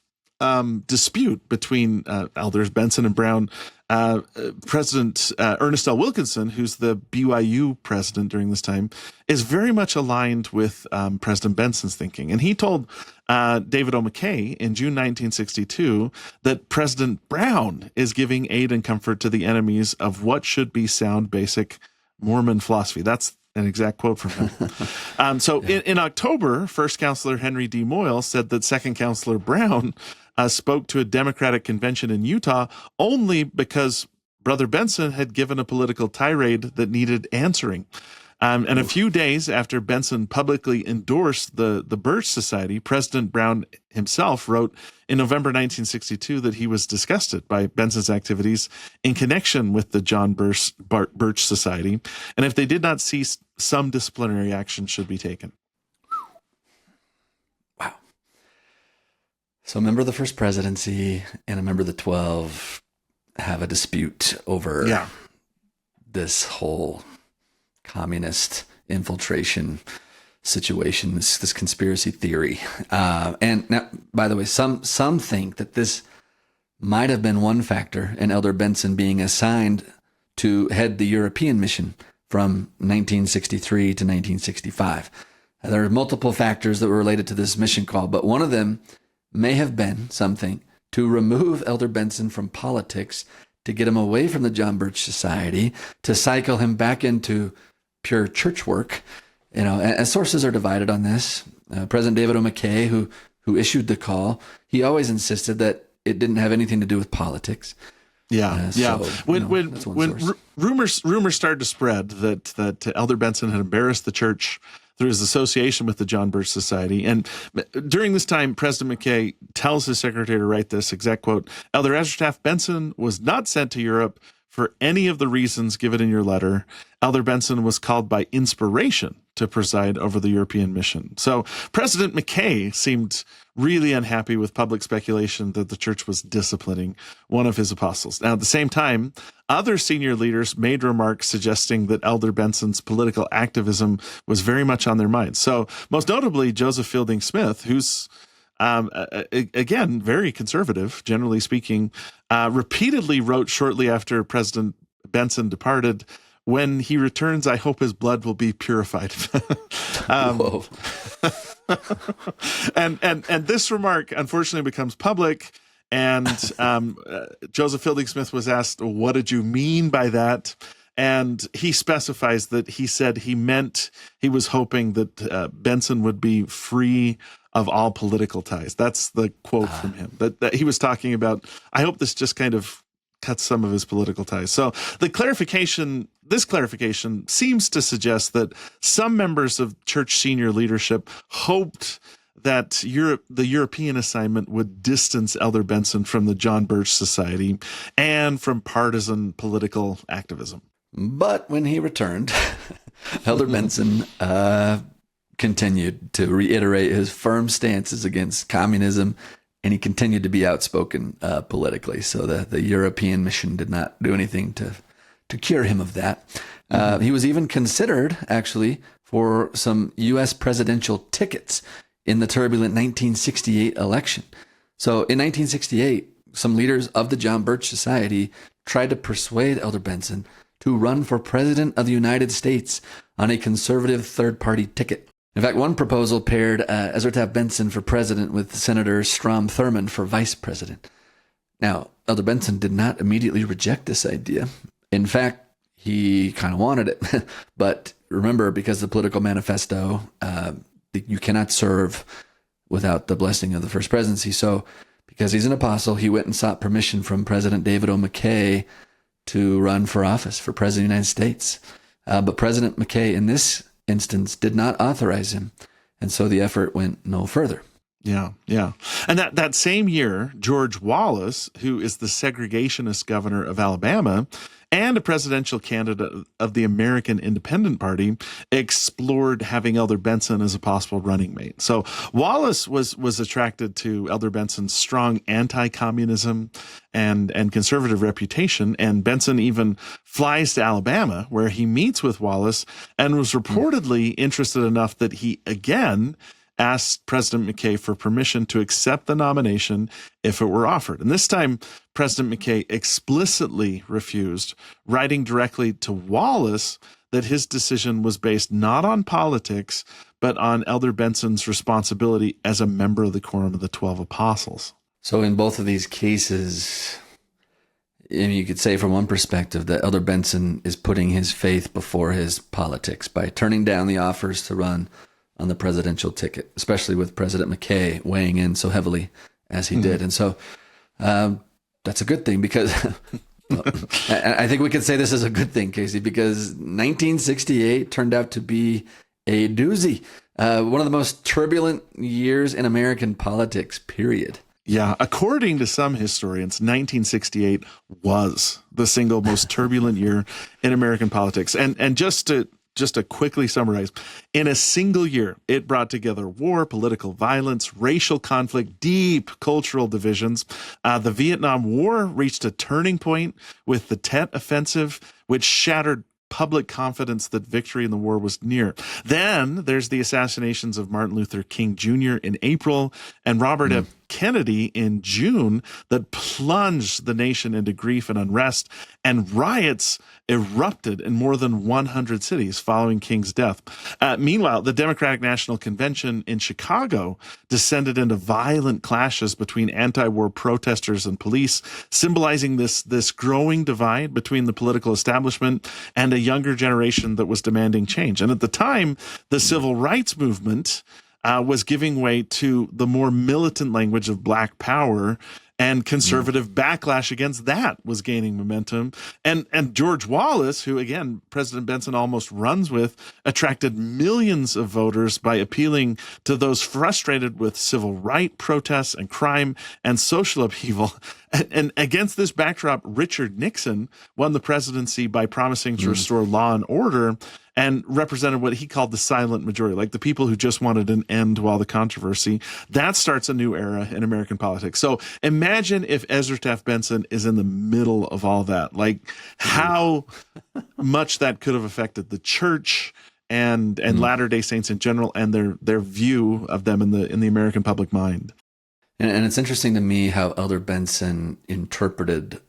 dispute between Elders Benson and Brown, President Ernest L. Wilkinson, who's the BYU president during this time, is very much aligned with President Benson's thinking. And he told David O. McKay in June 1962 that President Brown is giving aid and comfort to the enemies of what should be sound, basic Mormon philosophy. That's an exact quote from him. In October, First Counselor Henry D. Moyle said that Second Counselor Brown spoke to a Democratic convention in Utah only because Brother Benson had given a political tirade that needed answering. And a few days after Benson publicly endorsed the Birch Society, President Brown himself wrote in November 1962 that he was disgusted by Benson's activities in connection with the John Birch Society, and if they did not cease, some disciplinary action should be taken. Wow. So a member of the First Presidency and a member of the 12 have a dispute over this whole communist infiltration situation, this conspiracy theory. And now, by the way, some think that this might have been one factor in Elder Benson being assigned to head the European mission from 1963 to 1965. There are multiple factors that were related to this mission call, but one of them may have been something to remove Elder Benson from politics, to get him away from the John Birch Society, to cycle him back into pure church work. And sources are divided on this. President David O. McKay, who issued the call, he always insisted that it didn't have anything to do with politics. Yeah. When rumors started to spread that Elder Benson had embarrassed the church through his association with the John Birch Society, and during this time, President McKay tells his secretary to write this exact quote: "Elder Ezra Taft Benson was not sent to Europe for any of the reasons given in your letter. Elder Benson was called by inspiration to preside over the European mission." So President McKay seemed really unhappy with public speculation that the church was disciplining one of his apostles. Now, at the same time, other senior leaders made remarks suggesting that Elder Benson's political activism was very much on their minds. So most notably, Joseph Fielding Smith, who's again, very conservative, generally speaking, repeatedly wrote shortly after President Benson departed, "When he returns, I hope his blood will be purified." Whoa. and this remark unfortunately becomes public, and Joseph Fielding Smith was asked, "What did you mean by that?" And he specifies that he said he meant he was hoping that Benson would be free of all political ties. That's the quote from him, that he was talking about, "I hope this just kind of cuts some of his political ties." So this clarification seems to suggest that some members of church senior leadership hoped that the European assignment would distance Elder Benson from the John Birch Society and from partisan political activism. But when he returned, Elder Benson continued to reiterate his firm stances against communism, and he continued to be outspoken politically. So the European mission did not do anything to cure him of that. He was even considered, actually, for some U.S. presidential tickets in the turbulent 1968 election. So in 1968, some leaders of the John Birch Society tried to persuade Elder Benson to run for president of the United States on a conservative third-party ticket. In fact, one proposal paired Ezra Taft Benson for president with Senator Strom Thurmond for vice president. Now, Elder Benson did not immediately reject this idea. In fact, he kind of wanted it. But remember, because the political manifesto, you cannot serve without the blessing of the First Presidency. So because he's an apostle, he went and sought permission from President David O. McKay to run for office for President of the United States. But President McKay, in this instance, did not authorize him. And so the effort went no further. Yeah. And that same year, George Wallace, who is the segregationist governor of Alabama and a presidential candidate of the American Independent Party, explored having Elder Benson as a possible running mate. So Wallace was attracted to Elder Benson's strong anti-communism and conservative reputation, and Benson even flies to Alabama, where he meets with Wallace and was reportedly interested enough that he again asked President McKay for permission to accept the nomination if it were offered. And this time, President McKay explicitly refused, writing directly to Wallace that his decision was based not on politics, but on Elder Benson's responsibility as a member of the Quorum of the 12 Apostles. So in both of these cases, you could say from one perspective that Elder Benson is putting his faith before his politics by turning down the offers to run on the presidential ticket, especially with President McKay weighing in so heavily as he did. And so that's a good thing, because I think we could say this is a good thing, Casey, because 1968 turned out to be a doozy. One of the most turbulent years in American politics, period. Yeah, according to some historians, 1968 was the single most turbulent year in American politics. And just to quickly summarize, in a single year, it brought together war, political violence, racial conflict, deep cultural divisions. The Vietnam War reached a turning point with the Tet Offensive, which shattered public confidence that victory in the war was near. Then there's the assassinations of Martin Luther King Jr. in April and Robert F. Kennedy in June that plunged the nation into grief and unrest, and riots erupted in more than 100 cities following King's death. Meanwhile, the Democratic National Convention in Chicago descended into violent clashes between anti-war protesters and police, symbolizing this growing divide between the political establishment and a younger generation that was demanding change. And at the time, the civil rights movement was giving way to the more militant language of Black power, and conservative backlash against that was gaining momentum. And George Wallace, who, again, President Benson almost runs with, attracted millions of voters by appealing to those frustrated with civil rights protests and crime and social upheaval. And against this backdrop, Richard Nixon won the presidency by promising to restore law and order, and represented what he called the silent majority, like the people who just wanted an end to all the controversy. That starts a new era in American politics. So imagine if Ezra Taft Benson is in the middle of all that, like how much that could have affected the church and Latter-day Saints in general, and their view of them in the American public mind. And it's interesting to me how Elder Benson interpreted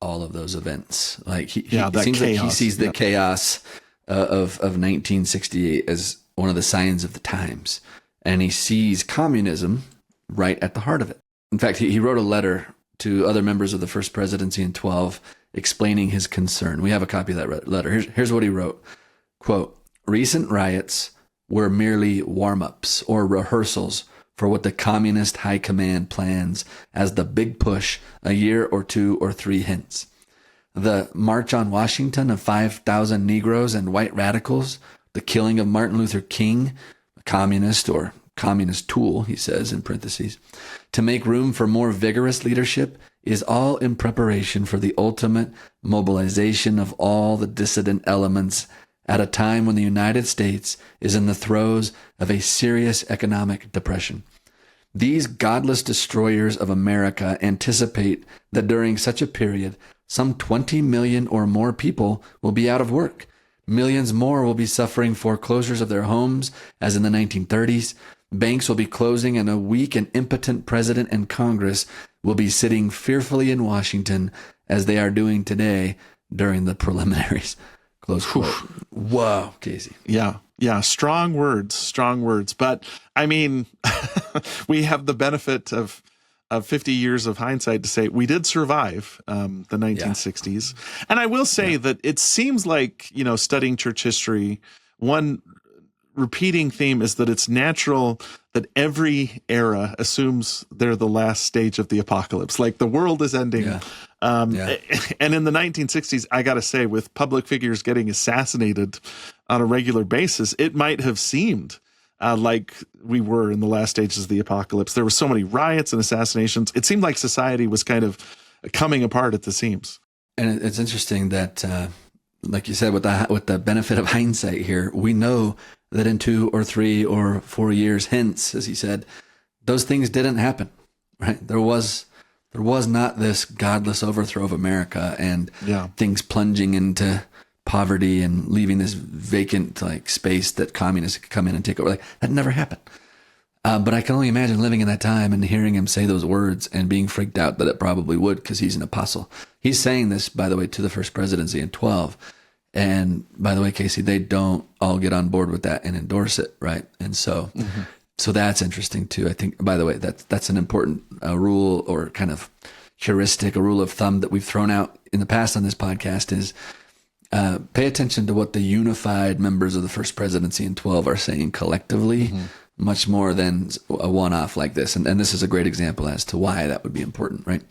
all of those events. Like he seems like he sees the chaos of 1968 as one of the signs of the times, and he sees communism right at the heart of it. In fact, he wrote a letter to other members of the First Presidency in 12 explaining his concern. We have a copy of that letter. Here's what he wrote. Quote, "Recent riots were merely warm-ups or rehearsals for what the communist high command plans as the big push a year or two or three hence. The March on Washington of 5,000 Negroes and white radicals, the killing of Martin Luther King, a communist or communist tool," he says in parentheses, "to make room for more vigorous leadership is all in preparation for the ultimate mobilization of all the dissident elements at a time when the United States is in the throes of a serious economic depression. These godless destroyers of America anticipate that during such a period, some 20 million or more people will be out of work. Millions more will be suffering foreclosures of their homes, as in the 1930s. Banks will be closing, and a weak and impotent president and Congress will be sitting fearfully in Washington, as they are doing today during the preliminaries." Close quote. Whoa, Casey. Yeah. Strong words. But I mean, we have the benefit of 50 years of hindsight to say we did survive the 1960s. And I will say that it seems like, studying church history, one repeating theme is that it's natural that every era assumes they're the last stage of the apocalypse. Like the world is ending. Yeah. And in the 1960s, I got to say, with public figures getting assassinated on a regular basis, it might have seemed like we were in the last stages of the apocalypse. There were so many riots and assassinations. It seemed like society was kind of coming apart at the seams. And it's interesting that, like you said, with the benefit of hindsight here, we know that in 2 or 3 or 4 years hence, as he said, those things didn't happen, right? There was not this godless overthrow of America and things plunging into poverty and leaving this vacant space that communists could come in and take over. Like that never happened. But I can only imagine living in that time and hearing him say those words and being freaked out that it probably would, because he's an apostle. He's saying this, by the way, to the First Presidency in 12. And by the way, Casey, they don't all get on board with that and endorse it, right? And so, so that's interesting too. I think, by the way, that's an important rule or kind of heuristic, a rule of thumb that we've thrown out in the past on this podcast is pay attention to what the unified members of the First Presidency in 12 are saying collectively, much more than a one-off like this. And this is a great example as to why that would be important, right?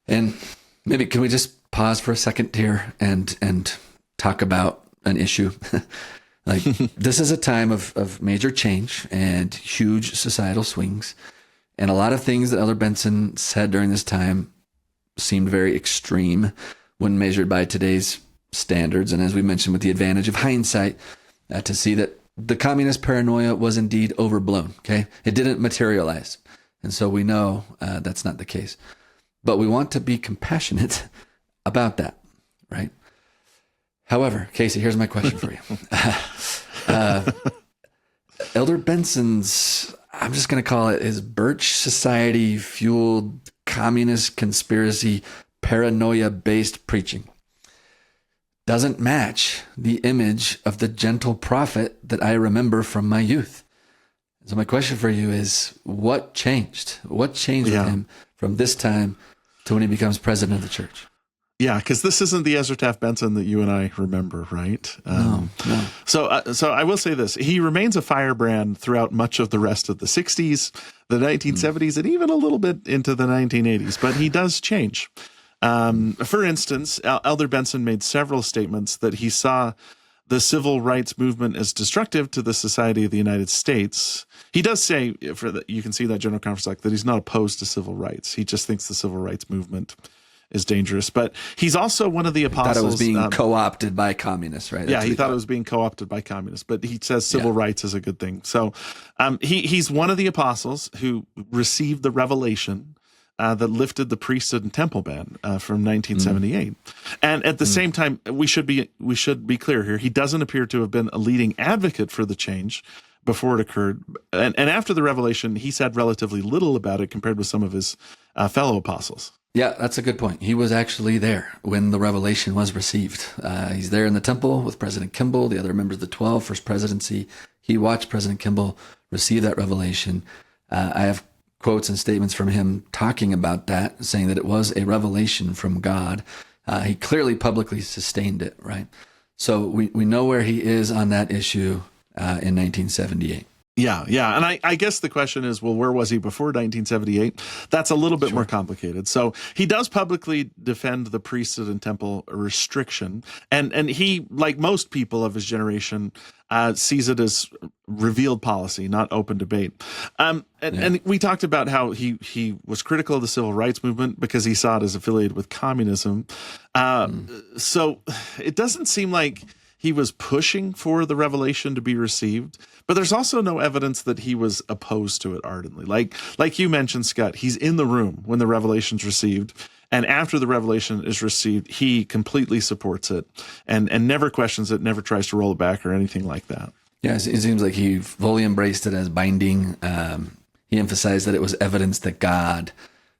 And maybe can we just pause for a second here and talk about an issue? Like this is a time of major change and huge societal swings. And a lot of things that Elder Benson said during this time seemed very extreme when measured by today's standards. And as we mentioned, with the advantage of hindsight, to see that the communist paranoia was indeed overblown. Okay. It didn't materialize. And so we know that's not the case, but we want to be compassionate about that. Right. However, Casey, here's my question for you. Elder Benson's, I'm just going to call it his Birch Society fueled communist conspiracy paranoia based preaching doesn't match the image of the gentle prophet that I remember from my youth. So my question for you is, what changed? What changed with him from this time to when he becomes president of the church? Yeah, because this isn't the Ezra Taft Benson that you and I remember, right? No. So I will say this. He remains a firebrand throughout much of the rest of the 60s, the 1970s, and even a little bit into the 1980s, but he does change. For instance, Elder Benson made several statements that he saw the civil rights movement as destructive to the society of the United States. He does say, you can see that General Conference, that he's not opposed to civil rights. He just thinks the civil rights movement is dangerous. But he's also one of the apostles. He thought it was being co-opted by communists, right? He thought it was being co-opted by communists, but he says civil rights is a good thing. So he's one of the apostles who received the revelation that lifted the priesthood and temple ban from 1978. And at the same time, we should be clear here. He doesn't appear to have been a leading advocate for the change before it occurred. And after the revelation, he said relatively little about it compared with some of his fellow apostles. Yeah, that's a good point. He was actually there when the revelation was received. He's there in the temple with President Kimball, the other members of the 12, First Presidency. He watched President Kimball receive that revelation. I have quotes and statements from him talking about that, saying that it was a revelation from God. He clearly publicly sustained it, right? So we know where he is on that issue in 1978. Yeah. And I guess the question is, well, where was he before 1978? That's a little bit more complicated. So he does publicly defend the priesthood and temple restriction. And he, like most people of his generation, sees it as revealed policy, not open debate. And we talked about how he was critical of the civil rights movement because he saw it as affiliated with communism. So it doesn't seem like he was pushing for the revelation to be received, but there's also no evidence that he was opposed to it ardently. Like you mentioned, Scott, he's in the room when the revelation's received, and after the revelation is received, he completely supports it and never questions it, never tries to roll it back or anything like that. Yeah, it seems like he fully embraced it as binding. He emphasized that it was evidence that God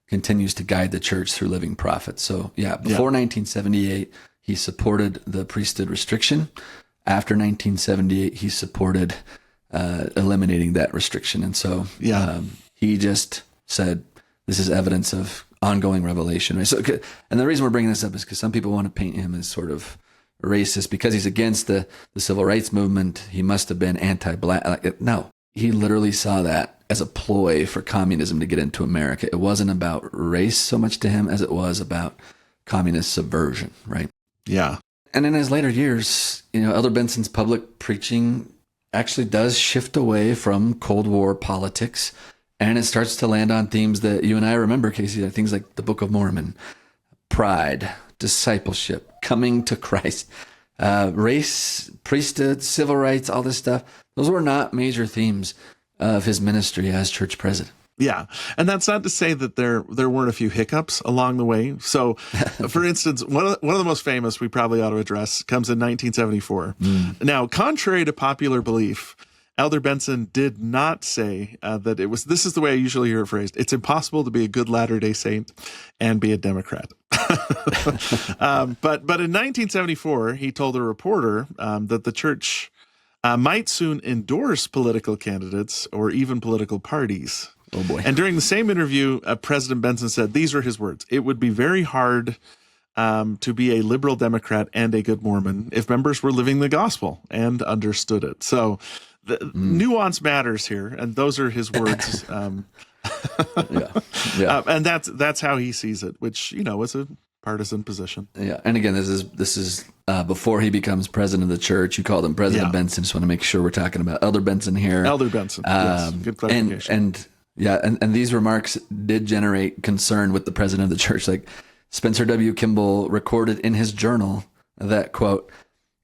continues to guide the church through living prophets. So before 1978, he supported the priesthood restriction. After 1978, he supported eliminating that restriction. And so he just said, this is evidence of ongoing revelation. Right? So, and the reason we're bringing this up is because some people want to paint him as sort of racist because he's against the civil rights movement. He must have been anti-black. No, he literally saw that as a ploy for communism to get into America. It wasn't about race so much to him as it was about communist subversion, right? Yeah. And in his later years, Elder Benson's public preaching actually does shift away from Cold War politics, and it starts to land on themes that you and I remember, Casey, things like the Book of Mormon, pride, discipleship, coming to Christ, race, priesthood, civil rights, all this stuff. Those were not major themes of his ministry as church president. Yeah. And that's not to say that there weren't a few hiccups along the way. So, for instance, one of the most famous we probably ought to address comes in 1974. Now, contrary to popular belief, Elder Benson did not say that it was, this is the way I usually hear it phrased, it's impossible to be a good Latter-day Saint and be a Democrat. But in 1974, he told a reporter that the church might soon endorse political candidates or even political parties. Oh boy. And during the same interview, President Benson said, these are his words, "It would be very hard to be a liberal Democrat and a good Mormon if members were living the gospel and understood it." So the nuance matters here. And those are his words. And that's how he sees it, which, is a partisan position. Yeah. And again, this is before he becomes president of the church. You called him President Benson. Just want to make sure we're talking about Elder Benson here. Elder Benson. Yes. Good clarification. And these remarks did generate concern with the president of the church. Like Spencer W. Kimball recorded in his journal that, quote,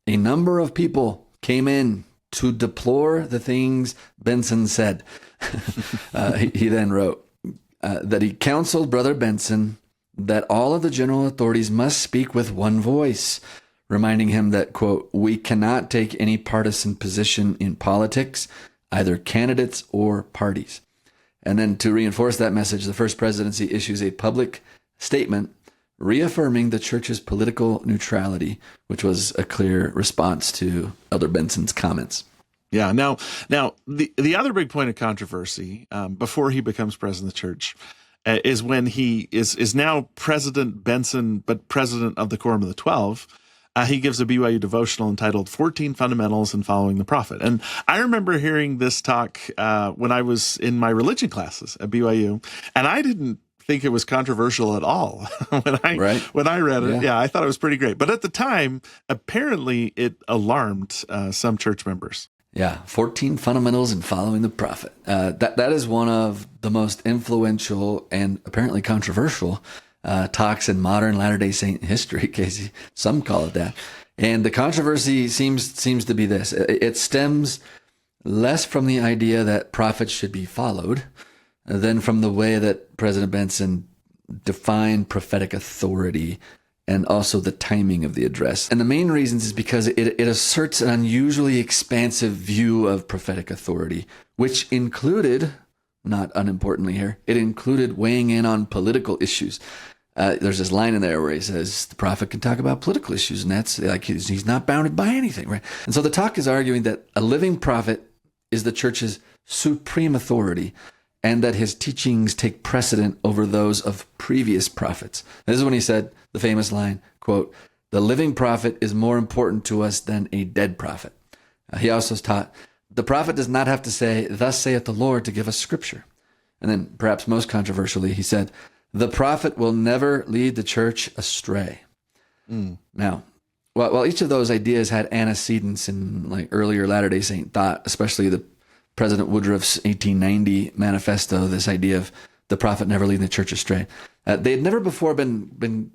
"A number of people came in to deplore the things Benson said." He then wrote that he counseled Brother Benson that all of the general authorities must speak with one voice, reminding him that, quote, "We cannot take any partisan position in politics, either candidates or parties." And then to reinforce that message, the First Presidency issues a public statement reaffirming the church's political neutrality, which was a clear response to Elder Benson's comments. Yeah. Now, the other big point of controversy before he becomes president of the church is when he is now President Benson, but president of the Quorum of the 12. He gives a BYU devotional entitled 14 Fundamentals in Following the Prophet. And I remember hearing this talk when I was in my religion classes at BYU, and I didn't think it was controversial at all when I read it. Yeah, I thought it was pretty great. But at the time, apparently it alarmed some church members. Yeah, 14 Fundamentals in Following the Prophet. That is one of the most influential and apparently controversial talks in modern Latter-day Saint history, Casey. Some call it that. And the controversy seems to be this. It stems less from the idea that prophets should be followed than from the way that President Benson defined prophetic authority and also the timing of the address. And the main reasons is because it asserts an unusually expansive view of prophetic authority, which included, not unimportantly here, it included weighing in on political issues. There's this line in there where he says the prophet can talk about political issues, and that's like he's not bounded by anything, right? And so the talk is arguing that a living prophet is the church's supreme authority, and that his teachings take precedent over those of previous prophets. This is when he said the famous line, quote, "The living prophet is more important to us than a dead prophet." He also taught, the prophet does not have to say, "Thus saith the Lord," to give us scripture. And then perhaps most controversially, he said, the prophet will never lead the church astray. Now, while each of those ideas had antecedents in like earlier Latter-day Saint thought, especially the President Woodruff's 1890 manifesto, this idea of the prophet never leading the church astray, they had never before been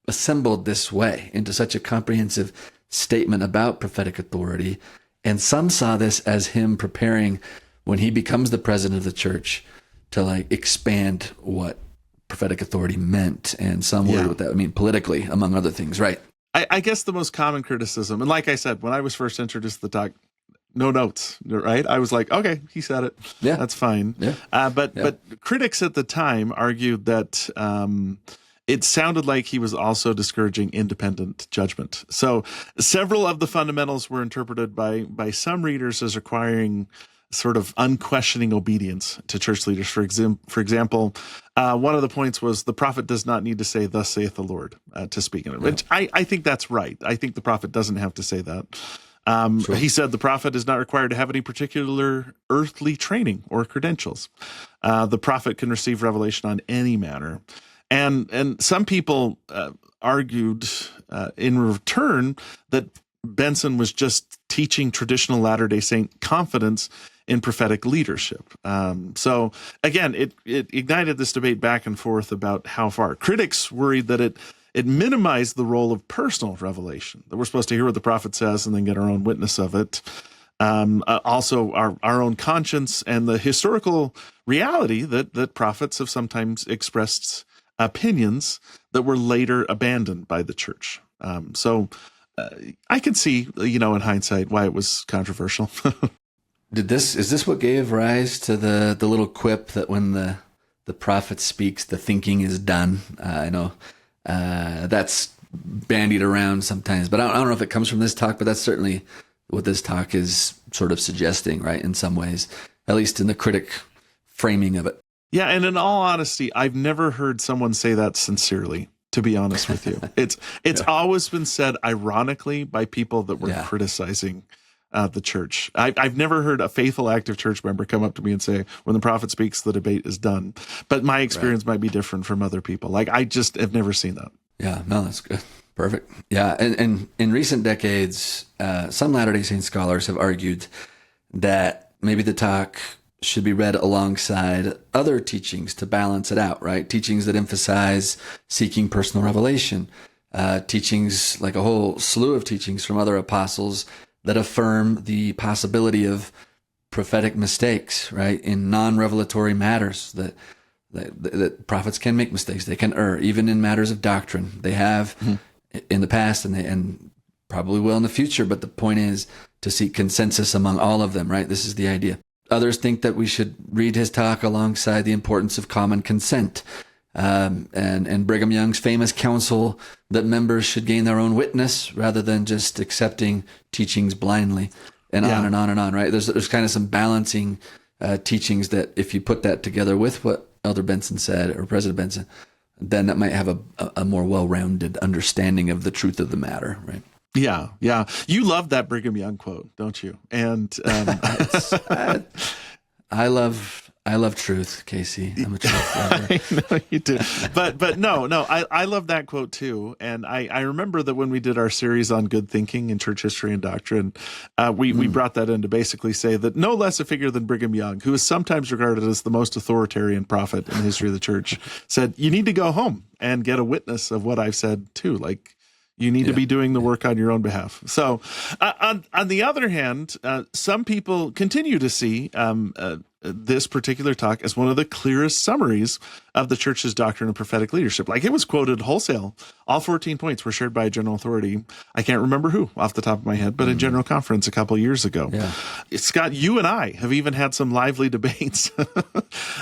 assembled this way into such a comprehensive statement about prophetic authority. And some saw this as him preparing when he becomes the president of the church to like expand what prophetic authority meant, and some worried what that would mean politically, among other things, right? I guess the most common criticism, and like I said, when I was first introduced to the talk, no notes, right? I was like, okay, he said it. Yeah, that's fine. Yeah. But critics at the time argued that it sounded like he was also discouraging independent judgment. So several of the fundamentals were interpreted by some readers as requiring sort of unquestioning obedience to church leaders. For example, one of the points was the prophet does not need to say, "Thus saith the Lord," to speak in it, which I think that's right. I think the prophet doesn't have to say that. Sure. He said the prophet is not required to have any particular earthly training or credentials. The prophet can receive revelation on any matter. And some people argued in return that Benson was just teaching traditional Latter-day Saint confidence in prophetic leadership. So again, it ignited this debate back and forth about how far. Critics worried that it minimized the role of personal revelation, that we're supposed to hear what the prophet says and then get our own witness of it. Also our own conscience and the historical reality that prophets have sometimes expressed opinions that were later abandoned by the church. I can see, in hindsight, why it was controversial. Is this what gave rise to the little quip that when the prophet speaks, the thinking is done? I know that's bandied around sometimes, but I don't know if it comes from this talk, but that's certainly what this talk is sort of suggesting, right? In some ways, at least in the critic framing of it. Yeah, and in all honesty, I've never heard someone say that sincerely, to be honest with you. It's always been said ironically by people that were criticizing the church. I've never heard a faithful, active church member come up to me and say, when the prophet speaks, the debate is done. But my experience might be different from other people. Like, I just have never seen that. Yeah, no, that's good. Perfect. Yeah, and in recent decades, some Latter-day Saint scholars have argued that maybe the talk should be read alongside other teachings to balance it out, right? Teachings that emphasize seeking personal revelation, teachings like a whole slew of teachings from other apostles that affirm the possibility of prophetic mistakes, right? In non-revelatory matters, that prophets can make mistakes. They can err, even in matters of doctrine. They have in the past and probably will in the future. But the point is to seek consensus among all of them, right? This is the idea. Others think that we should read his talk alongside the importance of common consent. And Brigham Young's famous counsel that members should gain their own witness rather than just accepting teachings blindly, and on and on and on, right? There's kind of some balancing teachings that if you put that together with what Elder Benson said or President Benson, then that might have a more well-rounded understanding of the truth of the matter, right? Yeah, yeah. You love that Brigham Young quote, don't you? And I love truth, Casey. I'm a truth lover. I know you do. But no, I love that quote too. And I remember that when we did our series on good thinking in church history and doctrine, we brought that in to basically say that no less a figure than Brigham Young, who is sometimes regarded as the most authoritarian prophet in the history of the church, said, you need to go home and get a witness of what I've said too. Like, you need to be doing the work on your own behalf. So on the other hand, some people continue to see this particular talk as one of the clearest summaries of the church's doctrine of prophetic leadership. Like, it was quoted wholesale. All 14 points were shared by a general authority. I can't remember who off the top of my head, but a general conference a couple years ago. Yeah. Scott, you and I have even had some lively debates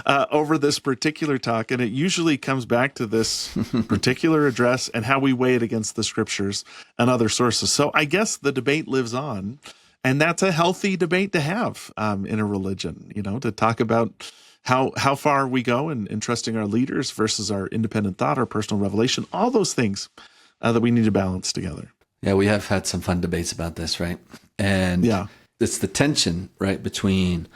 over this particular talk, and it usually comes back to this particular address and how we weigh it against the scriptures and other sources. So I guess the debate lives on. And that's a healthy debate to have in a religion, to talk about how far we go in trusting our leaders versus our independent thought, our personal revelation, all those things that we need to balance together. Yeah, we have had some fun debates about this, right? And it's the tension, right, between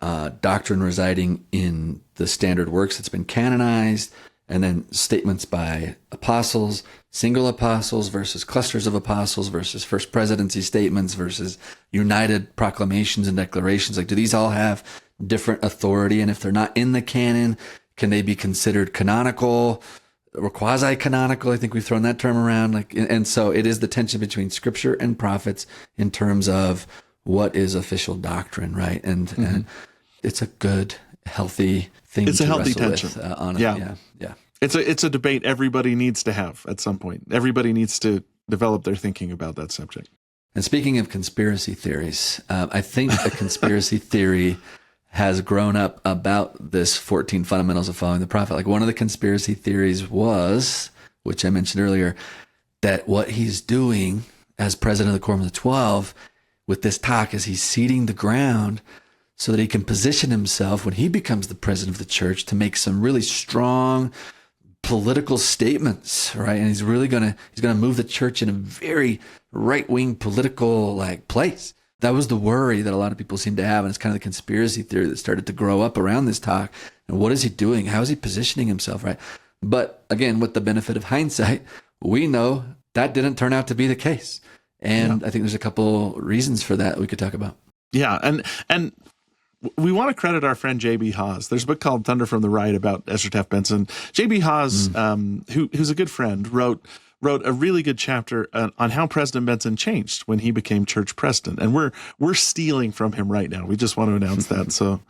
doctrine residing in the standard works that's been canonized, and then statements by apostles, single apostles versus clusters of apostles versus first presidency statements versus united proclamations and declarations. Like, do these all have different authority? And if they're not in the canon, can they be considered canonical or quasi-canonical? I think we've thrown that term around. And so it is the tension between scripture and prophets in terms of what is official doctrine, right? And it's a good, healthy thing. It's a healthy tension. Yeah. It's a debate everybody needs to have at some point. Everybody needs to develop their thinking about that subject. And speaking of conspiracy theories, I think a conspiracy theory has grown up about this 14 fundamentals of following the prophet. Like, one of the conspiracy theories was, which I mentioned earlier, that what he's doing as president of the Quorum of the 12 with this talk is he's seeding the ground so that he can position himself when he becomes the president of the church to make some really strong political statements, right? And he's gonna move the church in a very right-wing political place. That was the worry that a lot of people seem to have, and it's kind of the conspiracy theory that started to grow up around this talk. And what is he doing? How is he positioning himself, right? But again, with the benefit of hindsight, we know that didn't turn out to be the case. And I think there's a couple reasons for that we could talk about. Yeah, and we want to credit our friend J.B. Hawes. There's a book called Thunder from the Right about Ezra Taft Benson. J.B. Hawes, who's a good friend, wrote a really good chapter on how President Benson changed when he became church president. And we're stealing from him right now. We just want to announce that. So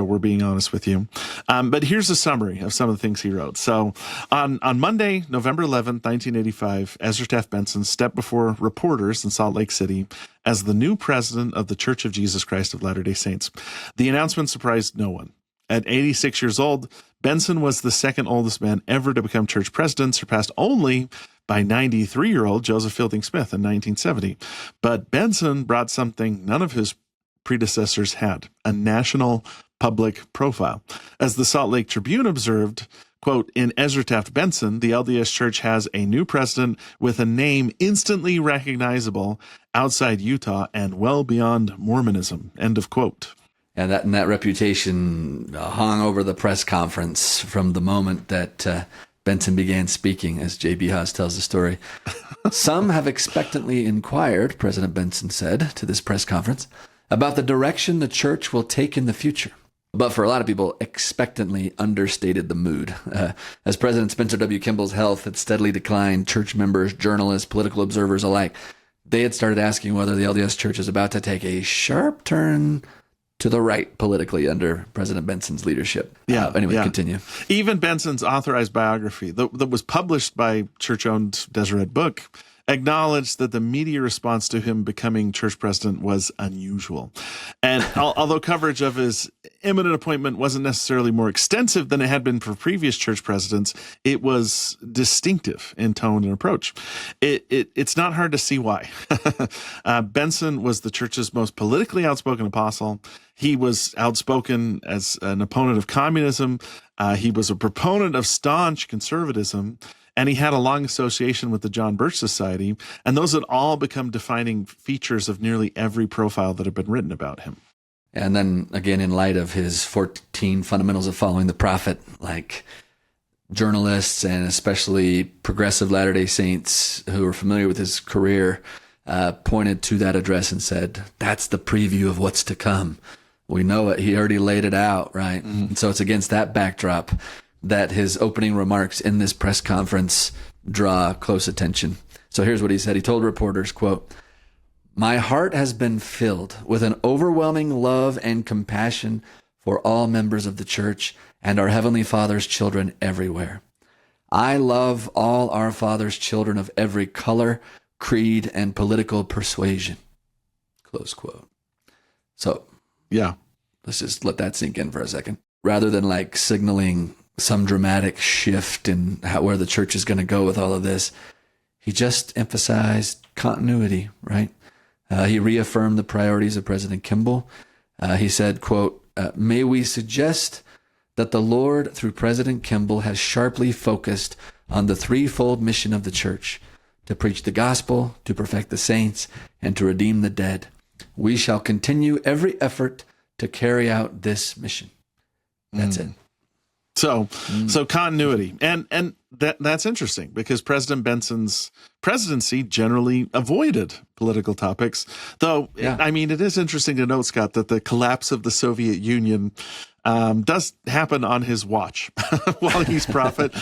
we're being honest with you. But here's a summary of some of the things he wrote. So on Monday, November 11th, 1985, Ezra Taft Benson stepped before reporters in Salt Lake City as the new president of the Church of Jesus Christ of Latter-day Saints. The announcement surprised no one. At 86 years old, Benson was the second oldest man ever to become church president, surpassed only by 93-year-old Joseph Fielding Smith in 1970. But Benson brought something none of his predecessors had, a national public profile. As the Salt Lake Tribune observed, quote, in Ezra Taft Benson, the LDS Church has a new president with a name instantly recognizable outside Utah and well beyond Mormonism, end of quote. And that reputation hung over the press conference from the moment that Benson began speaking, as J.B. Hawes tells the story. Some have expectantly inquired, President Benson said to this press conference, about the direction the church will take in the future. But for a lot of people, expectantly understated the mood. As President Spencer W. Kimball's health had steadily declined, church members, journalists, political observers alike, they had started asking whether the LDS Church is about to take a sharp turn to the right politically under President Benson's leadership. Continue. Even Benson's authorized biography that was published by church-owned Deseret Book acknowledged that the media response to him becoming church president was unusual. And although coverage of his imminent appointment wasn't necessarily more extensive than it had been for previous church presidents, it was distinctive in tone and approach. It's not hard to see why. Benson was the church's most politically outspoken apostle. He was outspoken as an opponent of communism. He was a proponent of staunch conservatism, and he had a long association with the John Birch Society, and those had all become defining features of nearly every profile that had been written about him. And then again, in light of his 14 fundamentals of following the prophet, like journalists and especially progressive Latter-day Saints who were familiar with his career pointed to that address and said, that's the preview of what's to come. We know it. He already laid it out, right? Mm-hmm. And so it's against that backdrop that his opening remarks in this press conference draw close attention. So here's what he said. He told reporters, quote, "My heart has been filled with an overwhelming love and compassion for all members of the church and our Heavenly Father's children everywhere. I love all our Father's children of every color, creed, and political persuasion." Close quote. So, yeah, let's just let that sink in for a second. Rather than like signaling some dramatic shift in where the church is going to go with all of this, he just emphasized continuity, right? He reaffirmed the priorities of President Kimball. He said, quote, "May we suggest that the Lord, through President Kimball, has sharply focused on the threefold mission of the church: to preach the gospel, to perfect the saints, and to redeem the dead. We shall continue every effort to carry out this mission." That's it. So continuity. And that's interesting because President Benson's presidency generally avoided political topics. Though, yeah. I mean, it is interesting to note, Scott, that the collapse of the Soviet Union does happen on his watch while he's prophet.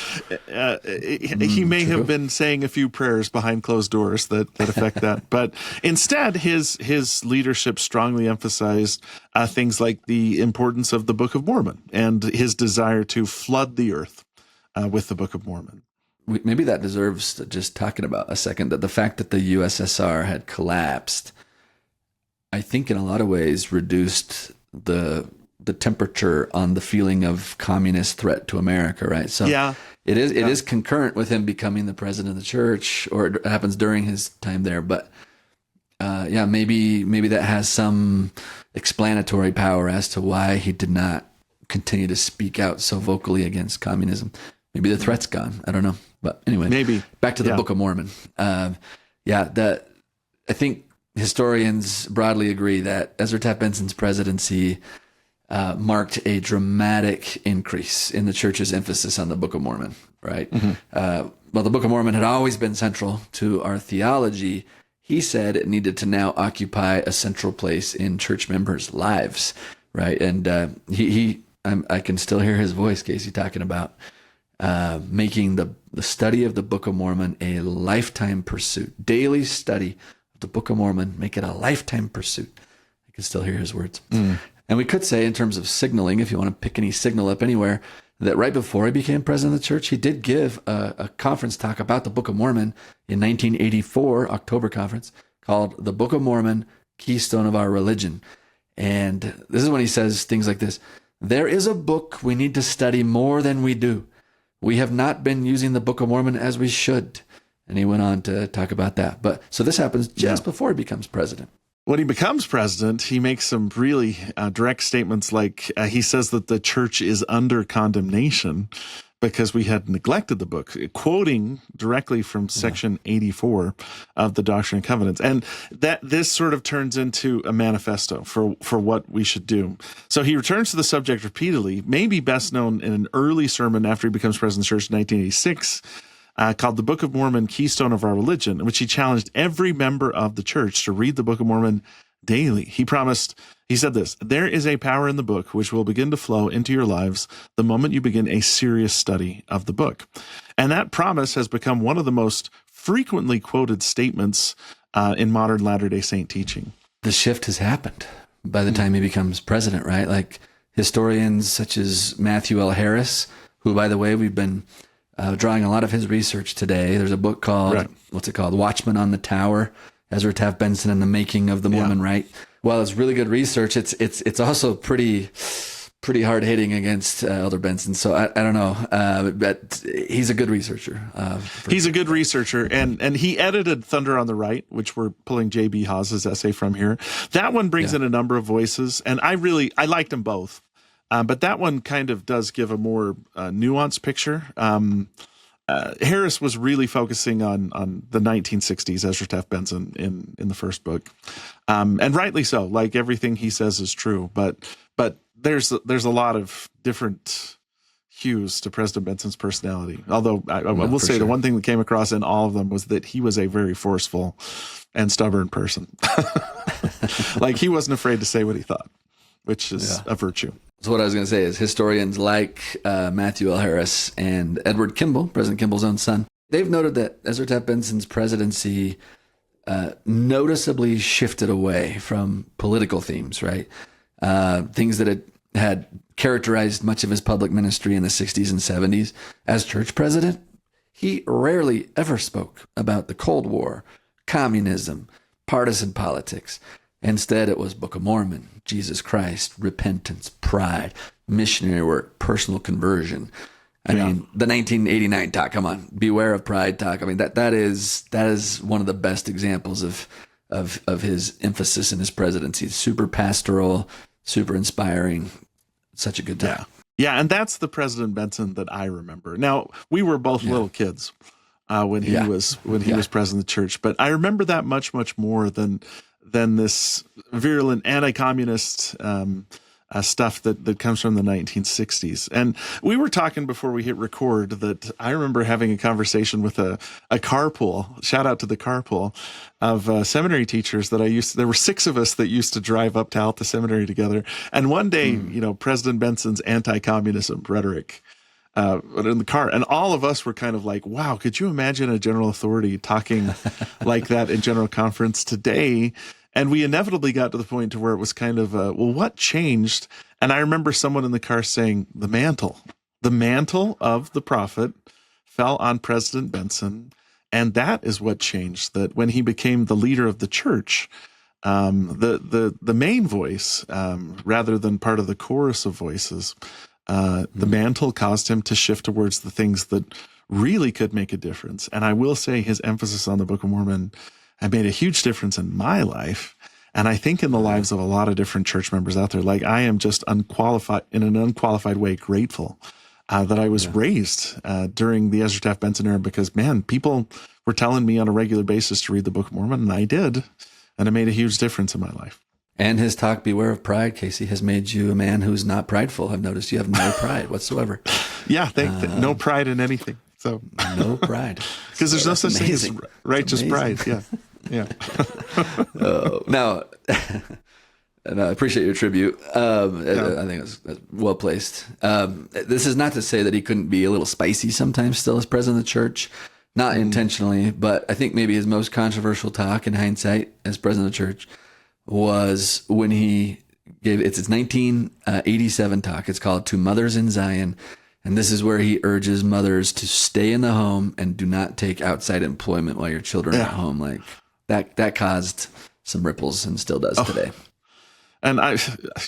He may have been saying a few prayers behind closed doors that affect that. But instead, his leadership strongly emphasized things like the importance of the Book of Mormon and his desire to flood the earth with the Book of Mormon. Maybe that deserves just talking about a second, that the fact that the USSR had collapsed, I think in a lot of ways reduced the temperature on the feeling of communist threat to America, right? So yeah. It is concurrent with him becoming the president of the church, or it happens during his time there. But maybe that has some explanatory power as to why he did not continue to speak out so vocally against communism. Maybe the threat's gone. I don't know. But anyway, maybe back to the Book of Mormon. I think historians broadly agree that Ezra Taft Benson's presidency marked a dramatic increase in the church's emphasis on the Book of Mormon, right? Mm-hmm. Well, the Book of Mormon had always been central to our theology. He said it needed to now occupy a central place in church members' lives, right? And I can still hear his voice, Casey, talking about making the study of the Book of Mormon a lifetime pursuit. Daily study of the Book of Mormon, make it a lifetime pursuit. I can still hear his words. Mm. And we could say, in terms of signaling, if you want to pick any signal up anywhere, that right before he became president of the church, he did give a conference talk about the Book of Mormon in 1984, October conference, called The Book of Mormon, Keystone of Our Religion. And this is when he says things like this: "There is a book we need to study more than we do. We have not been using the Book of Mormon as we should." And he went on to talk about that. But so this happens just before he becomes president. When he becomes president, he makes some really direct statements, like he says that the church is under condemnation because we had neglected the book, quoting directly from section 84 of the Doctrine and Covenants. And that this sort of turns into a manifesto for what we should do. So he returns to the subject repeatedly, maybe best known in an early sermon after he becomes president of the church in 1986, called The Book of Mormon, Keystone of Our Religion, in which he challenged every member of the church to read the Book of Mormon daily. He said this: "There is a power in the book which will begin to flow into your lives the moment you begin a serious study of the book." And that promise has become one of the most frequently quoted statements in modern Latter-day Saint teaching. The shift has happened by the time he becomes president, right? Like historians such as Matthew L. Harris, who, by the way, we've been drawing a lot of his research today. There's a book called what's it called? Watchman on the Tower, Ezra Taft Benson and the Making of the Mormon Right. Well, it's really good research. It's also pretty hard hitting against Elder Benson. So I don't know, but he's a good researcher. He's a good researcher, and he edited Thunder on the Right, which we're pulling J.B. Hawes's essay from here. That one brings in a number of voices, and I liked them both. But that one kind of does give a more nuanced picture. Harris was really focusing on the 1960s, Ezra Taft Benson in the first book, and rightly so. Like, everything he says is true, but there's a lot of different hues to President Benson's personality. Although I will say the one thing that came across in all of them was that he was a very forceful and stubborn person. Like, he wasn't afraid to say what he thought, which is a virtue. So what I was going to say is historians like Matthew L. Harris and Edward Kimball, President Kimball's own son, they've noted that Ezra Taft Benson's presidency noticeably shifted away from political themes, right? Things that had characterized much of his public ministry in the 60s and 70s. As church president, he rarely ever spoke about the Cold War, communism, partisan politics. Instead, it was Book of Mormon, Jesus Christ, repentance, pride, missionary work, personal conversion. I mean, the 1989 talk, come on, beware of pride talk. I mean, that is one of the best examples of his emphasis in his presidency. Super pastoral, super inspiring, such a good time. Yeah, and that's the President Benson that I remember. Now, we were both little kids when he was president of the church, but I remember that much more than this virulent anti-communist stuff that comes from the 1960s. And we were talking before we hit record that I remember having a conversation with a carpool, shout out to the carpool, of seminary teachers that there were 6 of us that used to drive up to Alta Seminary together. And one day, President Benson's anti-communism rhetoric in the car, and all of us were kind of like, wow, could you imagine a general authority talking like that in general conference today? And we inevitably got to the point to where it was kind of, well, what changed? And I remember someone in the car saying, the mantle of the prophet fell on President Benson. And that is what changed, that when he became the leader of the church, the main voice, rather than part of the chorus of voices, the mantle caused him to shift towards the things that really could make a difference. And I will say his emphasis on the Book of Mormon had made a huge difference in my life. And I think in the lives of a lot of different church members out there. Like, I am just in an unqualified way, grateful that I was raised during the Ezra Taft Benson era, because, man, people were telling me on a regular basis to read the Book of Mormon, and I did. And it made a huge difference in my life. And his talk, Beware of Pride, Casey, has made you a man who's not prideful. I've noticed you have no pride whatsoever. Yeah, no pride in anything. So no pride. Because there's no such thing as righteous pride. Yeah. Now, and I appreciate your tribute. I think it's well placed. This is not to say that he couldn't be a little spicy sometimes still as president of the church. Not intentionally, but I think maybe his most controversial talk in hindsight as president of the church was when he gave, it's his 1987 talk. It's called To Mothers in Zion. And this is where he urges mothers to stay in the home and do not take outside employment while your children are at home. Like that caused some ripples and still does today. And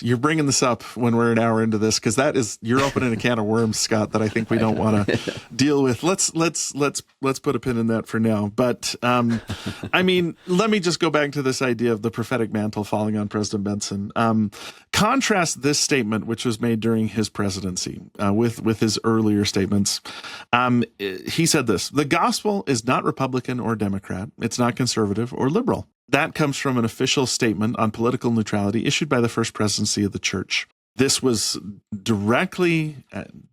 you're bringing this up when we're an hour into this, because you're opening a can of worms, Scott, that I think we don't want to deal with. Let's put a pin in that for now. But I mean, let me just go back to this idea of the prophetic mantle falling on President Benson. Contrast this statement, which was made during his presidency, with his earlier statements. He said this: "The gospel is not Republican or Democrat. It's not conservative or liberal." That comes from an official statement on political neutrality issued by the first presidency of the church. This was directly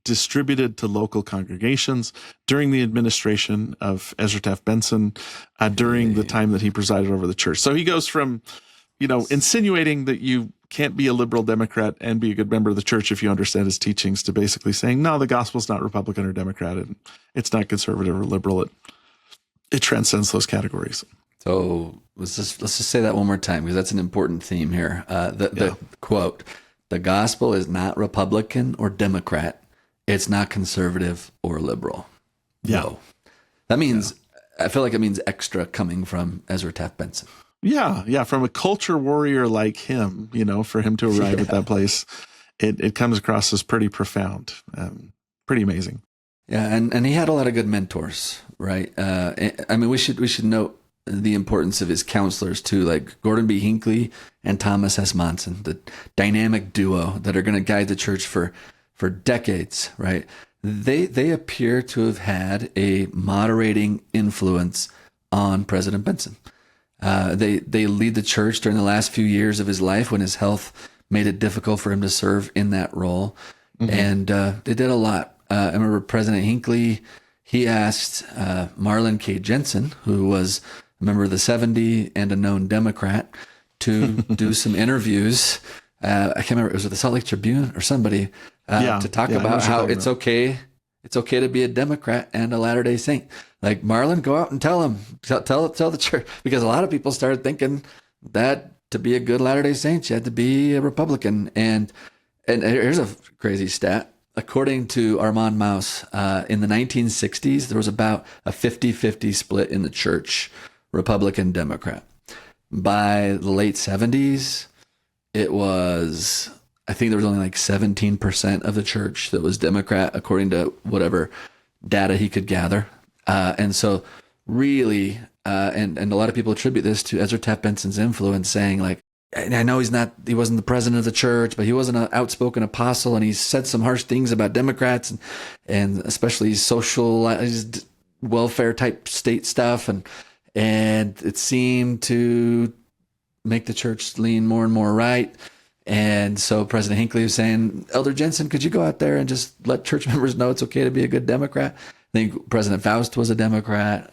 distributed to local congregations during the administration of Ezra Taft Benson, during the time that he presided over the church. So he goes from, insinuating that you can't be a liberal Democrat and be a good member of the church if you understand his teachings, to basically saying, no, the gospel's not Republican or Democrat, and it's not conservative or liberal. It transcends those categories. So let's just say that one more time, because that's an important theme here. The quote: "The gospel is not Republican or Democrat. It's not conservative or liberal." Yeah. Whoa. That means I feel like it means extra coming from Ezra Taft Benson. Yeah. From a culture warrior like him, for him to arrive at that place, it comes across as pretty profound, pretty amazing. Yeah, and he had a lot of good mentors, right? I mean, we should note the importance of his counselors too, like Gordon B. Hinckley and Thomas S. Monson, the dynamic duo that are going to guide the church for decades, right? They appear to have had a moderating influence on President Benson. They lead the church during the last few years of his life when his health made it difficult for him to serve in that role, and they did a lot. I remember President Hinckley, he asked Marlon K. Jensen, who was a member of the 70 and a known Democrat, to do some interviews. I can't remember, it was with the Salt Lake Tribune or somebody, to talk about how it's okay to be a Democrat and a Latter-day Saint. Like, Marlon, go out and tell the church, because a lot of people started thinking that to be a good Latter-day Saint, you had to be a Republican. And here's a crazy stat. According to Armand Maus, in the 1960s, there was about a 50-50 split in the church, Republican, Democrat. By the late 70s, it was, I think there was only like 17% of the church that was Democrat, according to whatever data he could gather. And so really, and a lot of people attribute this to Ezra Taft Benson's influence, saying like, I know he wasn't the president of the church, but he was an outspoken apostle, and he said some harsh things about Democrats and especially social welfare type state stuff. And it seemed to make the church lean more and more right. And so President Hinckley was saying, Elder Jensen, could you go out there and just let church members know it's okay to be a good Democrat? I think President Faust was a Democrat.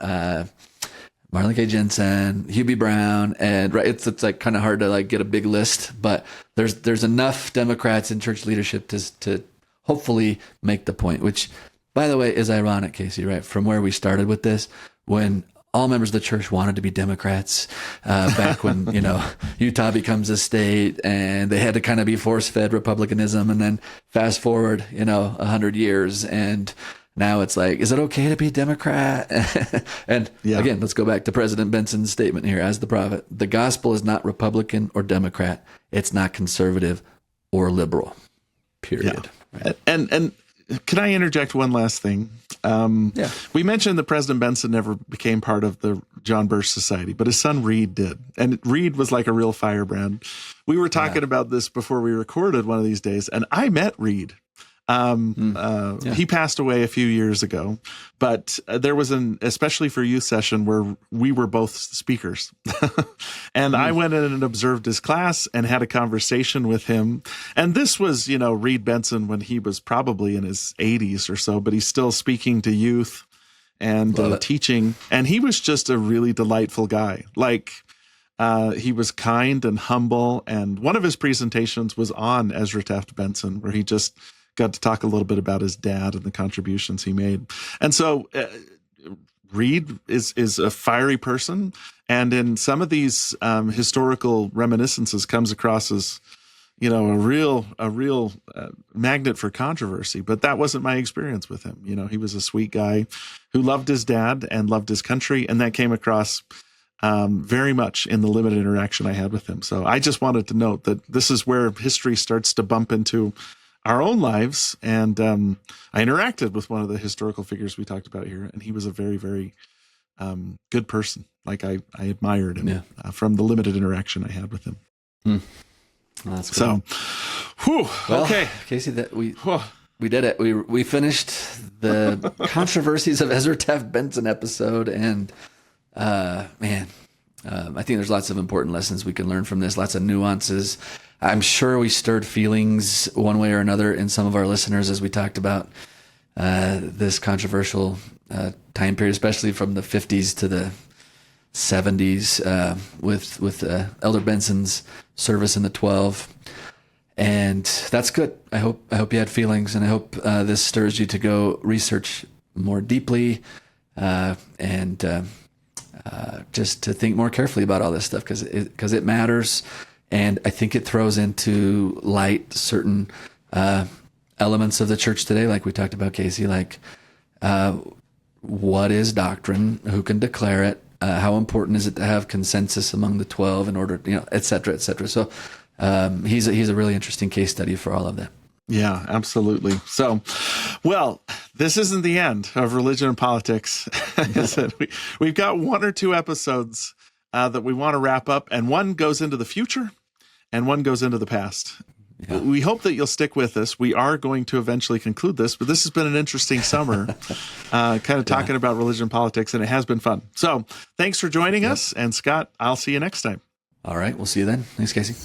Marlon K. Jensen, Hugh B. Brown, and right, it's like kind of hard to like get a big list, but there's enough Democrats in church leadership to hopefully make the point, which, by the way, is ironic, Casey, right? From where we started with this, when all members of the church wanted to be Democrats, back when, Utah becomes a state and they had to kind of be force-fed Republicanism, and then fast forward, 100 years, and now it's like, is it okay to be a Democrat? And again, let's go back to President Benson's statement here as the prophet. The gospel is not Republican or Democrat. It's not conservative or liberal, period. Yeah. Right? And can I interject one last thing? We mentioned that President Benson never became part of the John Birch Society, but his son Reed did. And Reed was like a real firebrand. We were talking about this before we recorded one of these days, and I met Reed. He passed away a few years ago, but there was especially for youth session where we were both speakers. And I went in and observed his class and had a conversation with him. And this was, Reed Benson when he was probably in his 80s or so, but he's still speaking to youth and teaching. And he was just a really delightful guy. Like, he was kind and humble. And one of his presentations was on Ezra Taft Benson, where he just got to talk a little bit about his dad and the contributions he made. And so Reed is a fiery person. And in some of these historical reminiscences comes across as, a real magnet for controversy. But that wasn't my experience with him. He was a sweet guy who loved his dad and loved his country. And that came across very much in the limited interaction I had with him. So I just wanted to note that this is where history starts to bump into our own lives. And I interacted with one of the historical figures we talked about here, and he was a very, very good person. Like I admired him from the limited interaction I had with him. Well, that's good. So, okay, Casey, that we did it. We finished the Controversies of Ezra Taft Benson episode, and I think there's lots of important lessons we can learn from this. Lots of nuances. I'm sure we stirred feelings one way or another in some of our listeners as we talked about this controversial time period, especially from the 50s to the 70s, with Elder Benson's service in the 12. And that's good. I hope you had feelings, and I hope this stirs you to go research more deeply and just to think more carefully about all this stuff, because it matters. And I think it throws into light certain elements of the church today, like we talked about, Casey, like what is doctrine, who can declare it, how important is it to have consensus among the 12 in order, et cetera, et cetera. So he's a really interesting case study for all of that. Yeah, absolutely. So, well, this isn't the end of Religion and Politics. We've got one or two episodes that we want to wrap up, and one goes into the future and one goes into the past. Yeah. We hope that you'll stick with us. We are going to eventually conclude this, but this has been an interesting summer, kind of talking about religion and politics, and it has been fun. So thanks for joining us. And Scott, I'll see you next time. All right. We'll see you then. Thanks, Casey.